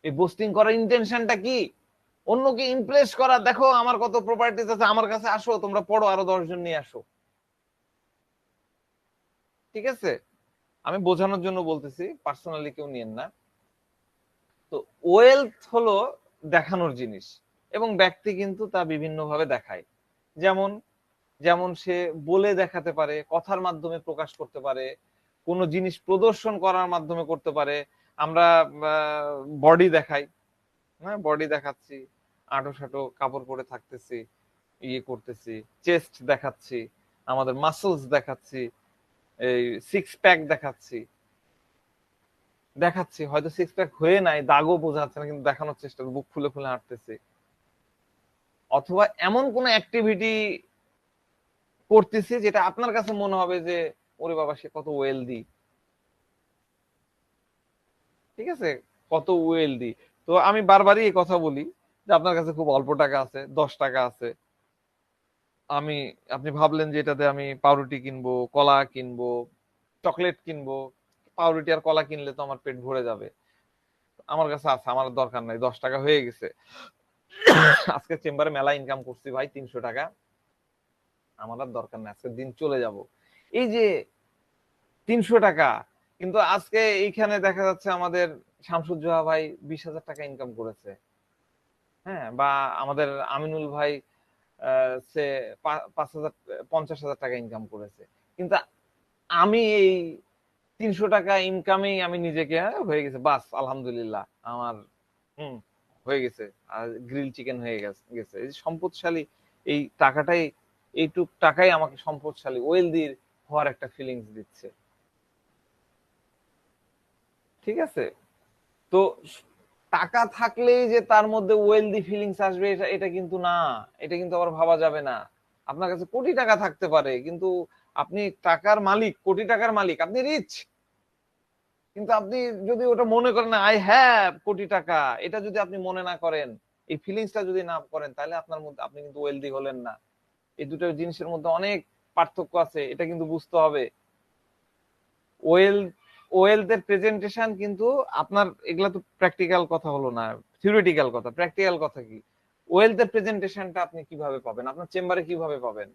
এই বোস্টিং করার ইন্টেনশনটা কি? অন্যকে ইমপ্রেস করা, দেখো আমার কত প্রপার্টিজ আছে, আমার কাছে আসো, তোমরা পড়ো, আরো 10 জন নিয়ে আসো। ঠিক আছে, আমি বোঝানোর জন্য বলতেছি, পার্সোনালি কেউ নিয়েন না। তো ওয়েলথ হলো দেখানোর জিনিস, এবং ব্যক্তি কিন্তু তা বিভিন্ন ভাবে দেখায়। যেমন যেমন সে বলে দেখাতে পারে, কথার মাধ্যমে প্রকাশ করতে পারে, কোন জিনিস প্রদর্শন করার মাধ্যমে করতে পারে। আমরা বডি দেখাই, হ্যাঁ বডি দেখাচ্ছি, আটো সাটো কাপড় পরে থাকতেছি, ইয়ে করতেছি, চেস্ট দেখাচ্ছি, আমাদের মাসলস দেখাচ্ছি, এই সিক্স প্যাক দেখাচ্ছি, হয়তো সিক্স প্যাক হয়ে নাই, দাগও বোঝা যাচ্ছে না, কিন্তু দেখানোর চেষ্টা, বুক ফুলে ফুলে হাঁটতেছি। অথবা এমন কোন অ্যাক্টিভিটি করতেছি যেটা আপনার কাছে মনে হবে যে ওরে বাবা সে কত ওয়েলদি, ঠিক আছে, কত ওয়েলদি। তো আমি বারবারই এই কথা বলি যে আপনার কাছে খুব অল্প টাকা আছে, 10 টাকা আছে, আপনি ভাবলেন যে এটাতে আমি পাউরুটি কিনবো, কলা কিনবো, চকলেট কিনবো, পাউরুটি আর কলা কিনলে তো আমার পেট ভরে যাবে, আমার কাছে আছে, আমার দরকার নাই, 10 টাকা হয়ে গেছে, আজকে চেম্বারে মেলা ইনকাম করছি ভাই 300 টাকা, আমার আর দরকার নাই, আজকে দিন চলে যাব। এই যে 300 টাকা, কিন্তু আজকে এইখানে দেখা যাচ্ছে আমাদের শামসুজ্জোহা ভাই 20,000 টাকা ইনকাম করেছে, হ্যাঁ, বা আমাদের আমিনুল ভাই সে 50,000 টাকা ইনকাম করেছে, কিন্তু আমি এই 300 টাকা ইনকামেই আমি নিজেকে হয়ে গেছে, বাস আলহামদুলিল্লাহ আমার হয়ে গেছে, আর গ্রিল চিকেন হয়ে গেছে। এই যে সম্পদশালী, এই টাকাটাই, এইটুক টাকাই আমাকে সম্পদশালী ওয়েলদি হওয়ার একটা ফিলিংস দিচ্ছে, ঠিক আছে। তো টাকা থাকলেই যে তার মধ্যে ওয়েলদি ফিলিংস আসবে, এটা কিন্তু না, এটা কিন্তু আবার ভাবা যাবে না। আপনার কাছে কোটি টাকা থাকতে পারে, কিন্তু আপনি টাকার মালিক, কোটি টাকার মালিক, আপনি রিচ, কিন্তু আপনি যদি ওটা মনে করেন না আই হ্যাভ কোটি টাকা, এটা যদি আপনি মনে না করেন, এই ফিলিংসটা যদি না করেন, তাহলে আপনার মধ্যে আপনি কিন্তু ওয়েলদি হলেন না। এই দুটো জিনিসের মধ্যে অনেক পার্থক্য আছে, এটা কিন্তু বুঝতে হবে। ওয়েলথের প্রেজেন্টেশন কিন্তু আপনার, এগুলা তো প্র্যাকটিক্যাল কথা হলো না, থিওরিটিক্যাল কথা। প্র্যাকটিক্যাল কথা কি, ওয়েলথের প্রেজেন্টেশনটা আপনি কিভাবে পাবেন, আপনার চেম্বারে কিভাবে পাবেন,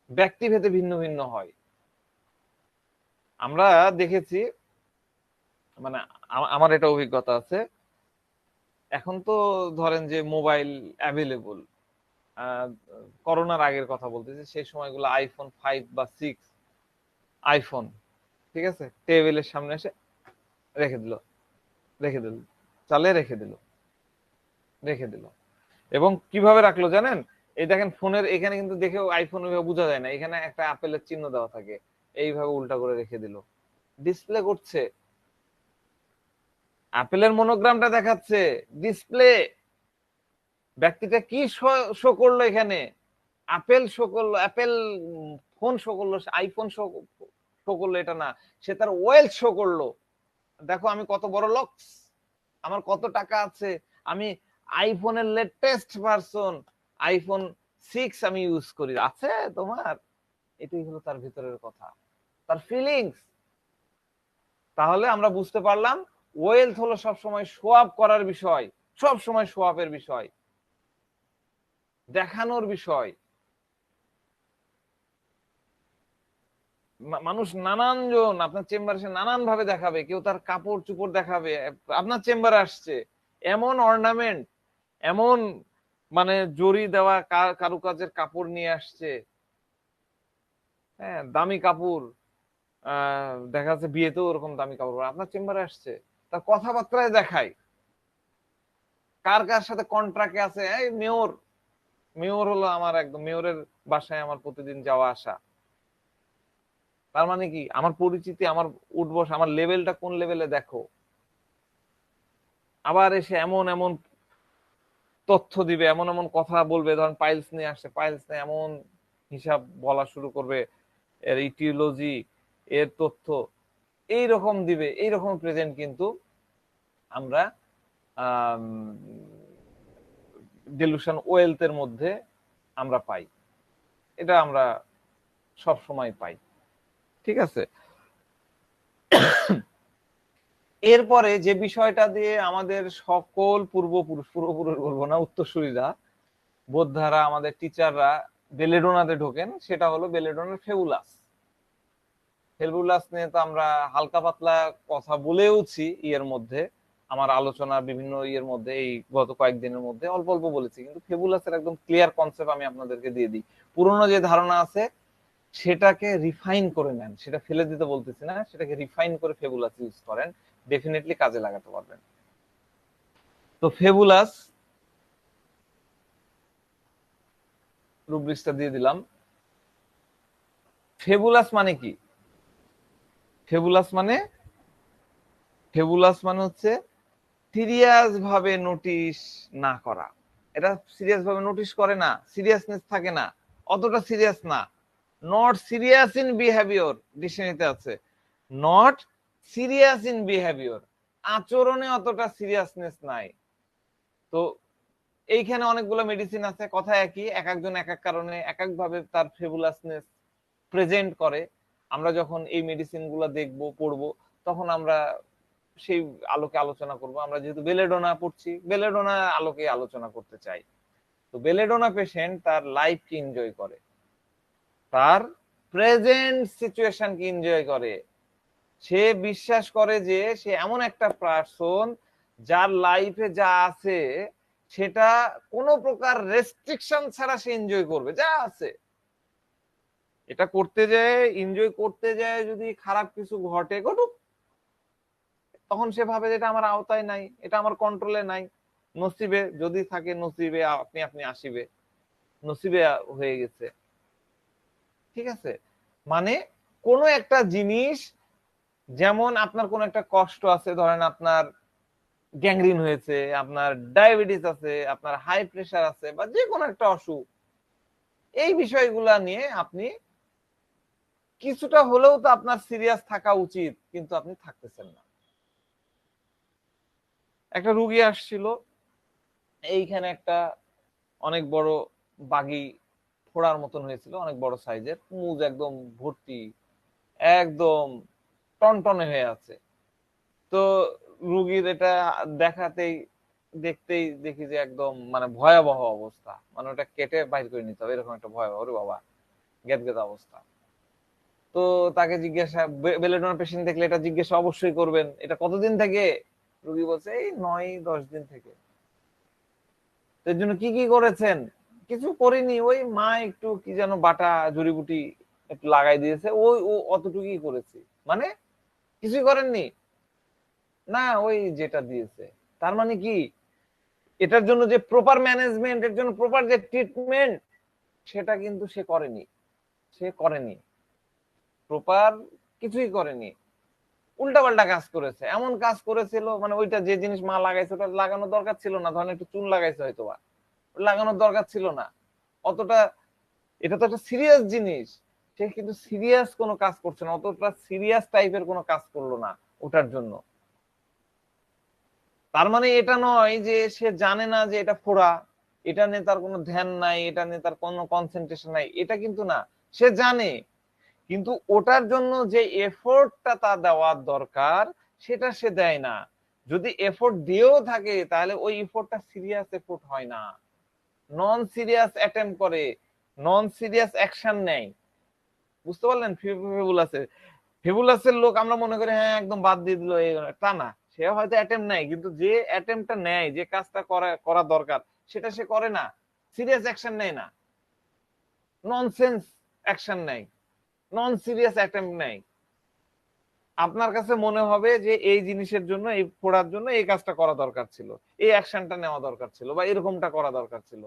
ব্যক্তিভেদে ভিন্ন ভিন্ন হয়। আমরা দেখেছি, মানে আমার এটা অভিজ্ঞতা আছে, এখন তো ধরেন যে মোবাইল অ্যাভেলেবল, করোনার আগের কথা বলতেছি, সেই সময়গুলো আইফোন 5 বা 6 আইফোন, ঠিক আছে, টেবিলের সামনে এসে রেখে দিল, চালে রেখে দিল, এবং কিভাবে রাখলো জানেন, এই দেখেন ফোনের এখানে কিন্তু দেখেও আইফোন ওইভাবে বোঝা যায় না, এখানে একটা আপেলের চিহ্ন দেওয়া থাকে, এইভাবে উল্টা করে রেখে দিল, ডিসপ্লে করছে, আপেলের মনোগ্রামটা দেখাচ্ছে, ডিসপ্লে, ব্যক্তিটা কি শো করলো এখানে, আপেল শো করলো, অ্যাপেল ফোন শো করলো, আইফোন শো করলো, এটা না, সে তার ওয়েলথ শো করলো, দেখো আমি কত বড় লোক, আমার কত টাকা আছে, আমি আইফোনের লেটেস্ট ভার্সন আইফোন 6 আমি ইউজ করি, আছে তোমার, এটাই হলো তার ভিতরের কথা, তার ফিলিংস। তাহলে আমরা বুঝতে পারলাম ওয়েলথ হলো সবসময় শো আপ করার বিষয়, সবসময় শো আপের বিষয়, দেখানোর বিষয়। মানুষ নানানজন আপনার চেম্বারে এসে নানান ভাবে দেখাবে, কেউ তার কাপড় চুপড় দেখাবে, আপনার চেম্বারে আসছে এমন অর্নামেন্ট, এমন মানে জরি দেওয়া কারুকাজের কাপড় নিয়ে আসছে, হ্যাঁ, দামি কাপড়, দেখা যাচ্ছে বিয়েতেও ওরকম দামি কাপড় আপনার চেম্বারে আসছে, তার কথাবার্তায় দেখায় কার কার সাথে কন্ট্রাক্টে আছে, এই মেয়র হলো আমার, একদম মেয়রের বাসায় আমার প্রতিদিন যাওয়া আসা, তার মানে কি আমার পরিচিতি, আমার উঠবস, আমার লেভেলটা কোন লেভেলে দেখো। আবার এসে এমন এমন তথ্য দিবে, এমন এমন কথা বলবে, ধরেন পাইলস নিয়ে আসছে, পাইলস নিয়ে এমন হিসাব বলা শুরু করবে, এর ইটিওলজি, এর তথ্য এইরকম দিবে, এইরকম প্রেজেন্ট কিন্তু আমরা ডেলুশন ওয়েলথের মধ্যে আমরা পাই, এটা আমরা সব সময় পাই, ঠিক আছে। এরপরে যে বিষয়টা দিয়ে আমাদের সকল পূর্বপুরুষ বলবো না, উত্তরসূরিরা, বোদ্ধারা, আমাদের টিচাররা বেলেডোনাতে ঢোকেন, সেটা হলো বেলেডোনার ফেবুলাস নিয়ে তো আমরা হালকা পাতলা কথা বলেওছি ইয়ের মধ্যে, আমার আলোচনা বিভিন্ন ইয়ের মধ্যে, এই গত কয়েকদিনের মধ্যে অল্প অল্প বলেছি, কিন্তু ফেবুলাসের একদম ক্লিয়ার কনসেপ্ট আমি আপনাদেরকে দিয়ে দিই। পুরনো যে ধারণা আছে সেটাকে রিফাইন করে নেন, সেটা ফেলে দিতে বলতেছি না, সেটাকে রিফাইন করে ফেবুলাস ইউজ করেন, ডেফিনেটলি কাজে লাগাতে পারবেন। তো ফেবুলাস রুব্রিক্সটা দিয়ে দিলাম। ফেবুলাস মানে কি? ফেবুলাস মানে হচ্ছে সিরিয়াস ভাবে নোটিশ না করা। এটা সিরিয়াস ভাবে নোটিশ করে না, সিরিয়াসনেস থাকে না, অতটা সিরিয়াস না। নট সিরিয়াস ইন বিহেভিয়র, ডিকশনারিতে আছে নট সিরিয়াস ইন বিহেভিয়র, আচরণে অতটা সিরিয়াসনেস নাই। তো এইখানে অনেকগুলো মেডিসিন আছে, কথা একই, এক একজন এক এক কারণে এক এক ভাবে তার ফেবুলাসনেস প্রেজেন্ট করে। আমরা যখন এই মেডিসিন গুলো দেখবো, পড়বো, তখন আমরা সেই আলোকে আলোচনা করব। আমরা যেহেতু বেলেডোনা পড়ছি, বেলেডোনা আলোকে আলোচনা করতে চাই। তো বেলেডোনা পেশেন্ট তার লাইফকে এনজয় করে, তার প্রেজেন্ট সিচুয়েশনকে এনজয় করে। সে বিশ্বাস করে যে সে এমন একটা পার্সন যার লাইফে যা আছে সেটা কোনো প্রকার রেস্ট্রিকশন ছাড়া সে এনজয় করবে যা আছে। এটা করতে যায়, এনজয় করতে যায়, যদি খারাপ কিছু ঘটুক, তখন সে ভাবে যে এটা আমার আওতায় নাই, এটা আমার কন্ট্রোলে নাই, নসিবে যদি থাকে, নসিবে আপনি আপনি আসিবে, নসিবে হয়ে গেছে। ঠিক আছে, মানে কোনো একটা জিনিস, যেমন আপনার কোন একটা কষ্ট আছে, ধরেন আপনার গ্যাংগ্রিন হয়েছে, আপনার ডায়াবেটিস আছে, আপনার হাই প্রেশার আছে, বা যে কোনো একটা অসুখ, এই বিষয়গুলা নিয়ে আপনি কিছুটা হলেও তো আপনার সিরিয়াস থাকা উচিত, কিন্তু আপনি থাকতেছেন না। একটা রুগী আসছিল, এইখানে একটা অনেক বড় বাগি ফোড়ার মতন হয়েছিল, অনেক বড় সাইজের, মুজ একদম ভর্তি, একদম টনটনে হয়ে আছে। তো রুগীর এটা দেখতেই দেখি যে একদম মানে ভয়াবহ অবস্থা, মানে ওটা কেটে বাইর করে নিতে হবে, এরকম একটা ভয়াবহ, ওরে বাবা, গেদগেদা অবস্থা। তো তাকে জিজ্ঞাসা, বেলেডোনা পেশেন্ট দেখলে এটা জিজ্ঞাসা অবশ্যই করবেন, এটা কতদিন থেকে? রুগী বলছে এই 9-10 দিন থেকে। এর জন্য কি কি করেছেন? কিছু করিনি, ওই মা একটু কি যেন বাটা জড়িবুটি একটু লাগাই দিয়েছে, ওই ও অতটুকুই করেছি। মানে কিছুই করেননি? না, ওই যেটা দিয়েছে। তার মানে কি, এটার জন্য যে প্রপার ম্যানেজমেন্ট, এর জন্য প্রপার যে ট্রিটমেন্ট, সেটা কিন্তু সে করেনি, প্রপার কিছুই করেনি, উল্টাপাল্টা কাজ করেছে। এমন কাজ করেছিল, মানে ওইটা যে জিনিস মা লাগাইছে ওটা লাগানোর দরকার ছিল না। ধরেন একটু চুন লাগাইছে হয়তো, বা লাগানোর দরকার ছিল না অতটা। এটা তো একটা সিরিয়াস জিনিস, সে কিন্তু সিরিয়াস কোনো কাজ করছে না, অতটা সিরিয়াস টাইপের কোনো কাজ করলো না ওটার জন্য। তার মানে এটা নয় যে সে জানে না যে এটা ফোড়া, এটা নিয়ে তার কোনো ধ্যান নাই, এটা নিয়ে তার কোনো কনসেন্ট্রেশন নাই, এটা কিন্তু না। সে জানে, কিন্তু ওটার জন্য যে এফোর্টটা তা দেওয়ার দরকার সেটা সে দেয় না। যদি এফোর্ট দিয়েও থাকে তাহলে ওই এফোর্টটা সিরিয়াস এফোর্ট হয় না, নন সিরিয়াস অ্যাটেম্প করে, নন সিরিয়াস অ্যাকশন নেয়। বুঝতে পারলেন? ফেবুলাসের লোক আমরা মনে করি হ্যাঁ একদম বাদ দিয়ে দিল, তা না। সে হয়তো অ্যাটেম্প নেয়, কিন্তু যে অ্যাটেম্পটা নেয়, যে কাজটা করা দরকার সেটা সে করে না, সিরিয়াস অ্যাকশন নেয় না, ননসেন্স অ্যাকশন নেয়, নন সিরিয়াস অ্যাটেম্প নেয়। আপনার কাছে মনে হবে যে এই জিনিসের জন্য, এই ফোড়ার জন্য এই কাজটা করা দরকার ছিল, এই অ্যাকশনটা নেওয়া দরকার ছিল, বা এরকমটা করা দরকার ছিল।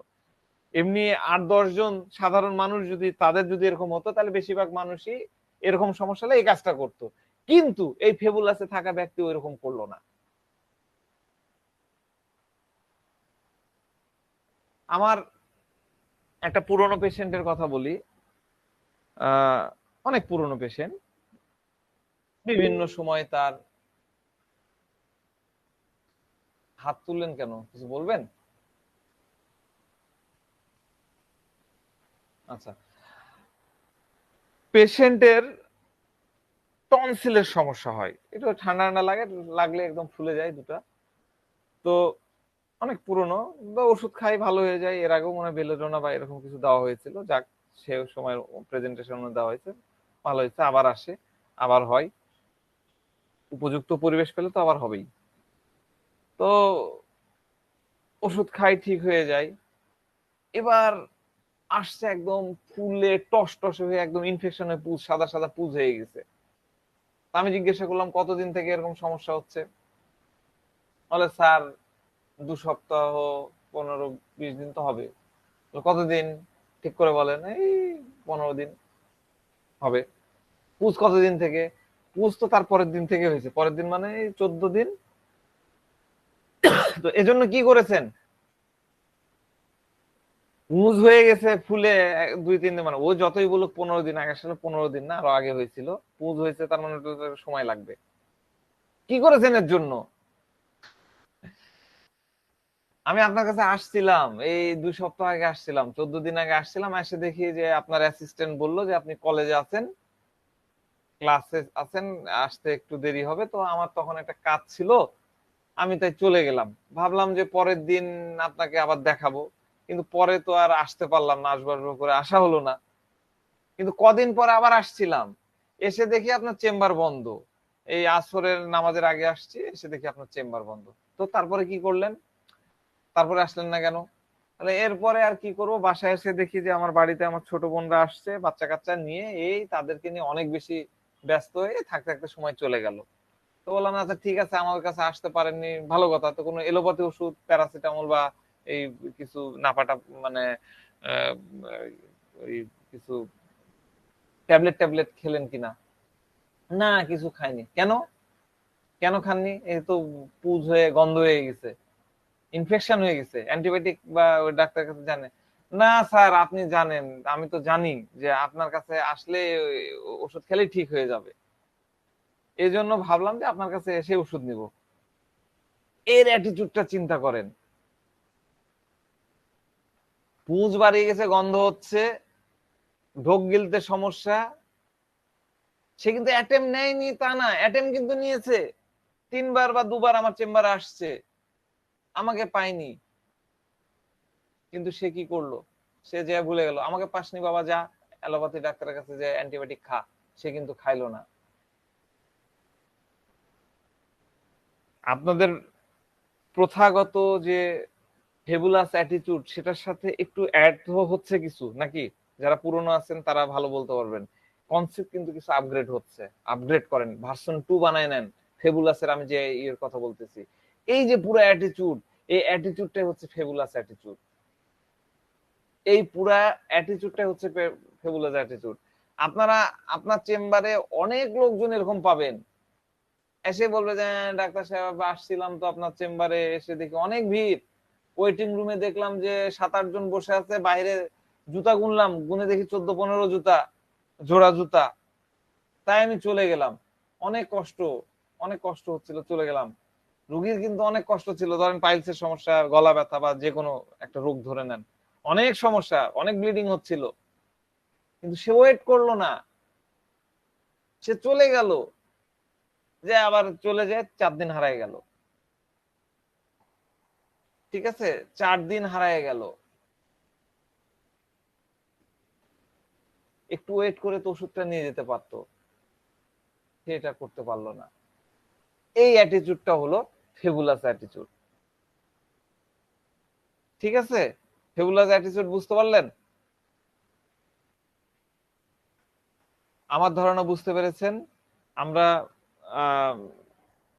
এমনি 8-10 জন সাধারণ মানুষ যদি তাদের যদি এরকম হতো, তাহলে বেশিরভাগ মানুষই এরকম সমস্যা হলে এই কাজটা করতো। কিন্তু এই ফেবুলাসে থাকা ব্যক্তি ওইরকম করলো না। আমার একটা পুরনো পেশেন্টের কথা বলি, অনেক পুরনো পেশেন্ট, বিভিন্ন সময় তার, হাত তুললেন কেন, কিছু বলবেন? আচ্ছা, পেশেন্টের টনসিলের সমস্যা হয়, একটু ঠান্ডা ঠান্ডা লাগলে একদম ফুলে যায় দুটা। তো অনেক পুরনো, বা ওষুধ খাই ভালো হয়ে যায়। এর আগেও মনে হয় বেলেডোনা বা এরকম কিছু দেওয়া হয়েছিল, যাক সে সময় প্রেজেন্টেশন দেওয়া হয়েছে, ভালো হয়েছে, আবার আসে, আবার হয়, উপযুক্ত পরিবেশ পেলে তো আবার হবেই। তো ওষুধ খাই, ঠিক হয়ে যায়। এবার আসছে একদম ফুলে টস টস হয়ে, একদম ইনফেকশন হয়ে পুজ, সাদা সাদা পুজ হয়ে গেছে। আমি জিজ্ঞাসা করলাম কতদিন থেকে এরকম সমস্যা হচ্ছে? বলে স্যার 2 সপ্তাহ, 15-20 দিন তো হবে। কতদিন? ঠিক করে বলেন এই 15 দিন হবে। পুজ কতদিন থেকে? পুজ তো তার পরের দিন থেকে হয়েছে, পরের দিন মানে এই 14 দিন। তো এজন্য কি করেছেন, পুজ হয়ে গেছে ফুলে 2-3 দিন, মানে ও যতই বলুক 15 দিন আগে, আসলে 15 দিন না, আরো আগে হয়েছিল। পুজ হয়েছে তার মানে ওটা তো সময় লাগবে। কি করেছেন এর জন্য? আমি আপনার কাছে আসছিলাম এই 2 সপ্তাহ আগে, আসছিলাম 14 দিন আগে আসছিলাম, এসে দেখি যে আপনার অ্যাসিস্ট্যান্ট বললো যে আপনি কলেজে আছেন, ক্লাসে আছেন, আসতে একটু দেরি হবে। তো আমার তখন একটা কাজ ছিল, আমি তাই চলে গেলাম। ভাবলাম যে পরের দিন আপনাকে আবার দেখাবো, কিন্তু পরে তো আর আসতে পারলাম না, আসবো আসবো করে আসা হলো না। কিন্তু কদিন পরে আবার আসছিলাম, এসে দেখি আপনার চেম্বার বন্ধ। এই আসরের নামাজের আগে আসছি, এসে দেখি আপনার চেম্বার বন্ধ। তো তারপরে কি করলেন, তারপরে আসলেন না কেন? তাহলে এরপরে আর কি করব, বাসায় এসে দেখি যে আমার বাড়িতে আমার ছোট বোনরা আসছে বাচ্চা কাচ্চা নিয়ে, এই তাদেরকে নিয়ে অনেক বেশি ব্যস্ত হয়ে থাকতে থাকতে সময় চলে গেল। তো বললাম আচ্ছা ঠিক আছে, আমার কাছে আসতে পারেননি ভালো কথা, তো কোনো এলোপাতি ওষুধ প্যারাসিটামল বা এই কিছু নাপাটা মানে আহ, ওই কিছু ট্যাবলেট ট্যাবলেট খেলেন কিনা? না, কিছু খাইনি। কেন? কেন খাননি? এই তো পুজ হয়ে গন্ধ হয়ে গেছে, ইনফেকশন হয়ে গেছে, অ্যান্টিবায়োটিক বা ওই ডাক্তার কাছে জানে? না স্যার, আপনি জানেন, আমি তো জানি যে আপনার কাছে আসলে ওই ওষুধ খেলেই ঠিক হয়ে যাবে, এই জন্য ভাবলাম যে আপনার কাছে এসে ওষুধ নিব। এর অ্যাটিটিউডটা চিন্তা করেন। পুঁজ বাড়িয়ে গেছে, গন্ধ হচ্ছে, ঢোক গিলতে সমস্যা, সে কিন্তু অ্যাটেম্প নেয়নি তা না, অ্যাটেম্প কিন্তু নিয়েছে। 3বার বা 2বার আমার চেম্বারে আসছে, আমাকে পায়নি। কিন্তু সে কি করলো, সে যে ভুলে গেল, আমাকে পাসনি বাবা, যা অ্যালোপ্যাথি ডাক্তারের কাছে যে অ্যান্টিবায়োটিক খা, সে কিন্তু খাইলো না। আপনাদের প্রথাগত যে ফেবুলাস অ্যাটিটিউড, সেটার সাথে একটু অ্যাড হচ্ছে কিছু নাকি? যারা পুরনো আছেন তারা ভালো বলতে পারবেন। কনসেপ্ট কিন্তু কিছু আপগ্রেড হচ্ছে, আপগ্রেড করেন, ভার্সন 2 বানায় নেন ফেবুলাসের। আমি যে ইয়ের কথা বলতেছি, এই যে পুরো অ্যাটিটিউড, এই অ্যাটিটিউডটাই হচ্ছে ফেবুলাস অ্যাটিটিউড। এই পুরা অ্যাটিটিউডটাই হচ্ছে ফেবুলাস অ্যাটিটিউড। আপনারা আপনার চেম্বারে অনেক লোকজন এরকম পাবেন, এসে বলবে যে "হ্যাঁ, ডাক্তার সাহেব আসছিলাম তো আপনার চেম্বারে, এসে দেখি অনেক ভিড়, ওয়েটিং রুমে দেখলাম যে 7-8 জন বসে আছে, বাইরে জুতা গুনলাম, গুনে দেখি 14-15 জুতা, জোড়া জুতা। তাই আমি চলে গেলাম, অনেক কষ্ট, অনেক কষ্ট হচ্ছিল, চলে গেলাম। রোগীর কিন্তু অনেক কষ্ট ছিল, ধরেন পাইলসের সমস্যা, গলা ব্যথা বা যে কোনো একটা রোগ ধরে নেন, অনেক সমস্যা, অনেক ব্লিডিং হচ্ছিল, কিন্তু সে ওয়েট করলো না, সে চলে গেল। যে আবার চলে যায়, 4 দিন হারায় গেল। ঠিক আছে, 4 দিন হারায় গেল। একটু ওয়েট করে তো ওষুধটা নিয়ে যেতে পারতো, সে এটা করতে পারলো না। এই অ্যাটিটিউডটা হলো ফেবুলাস অ্যাটিটিউড। ঠিক আছে, ফেবুলাস অ্যাটিটিউড বুঝতে পারলেন? আমার ধারণা বুঝতে পেরেছেন। আমরা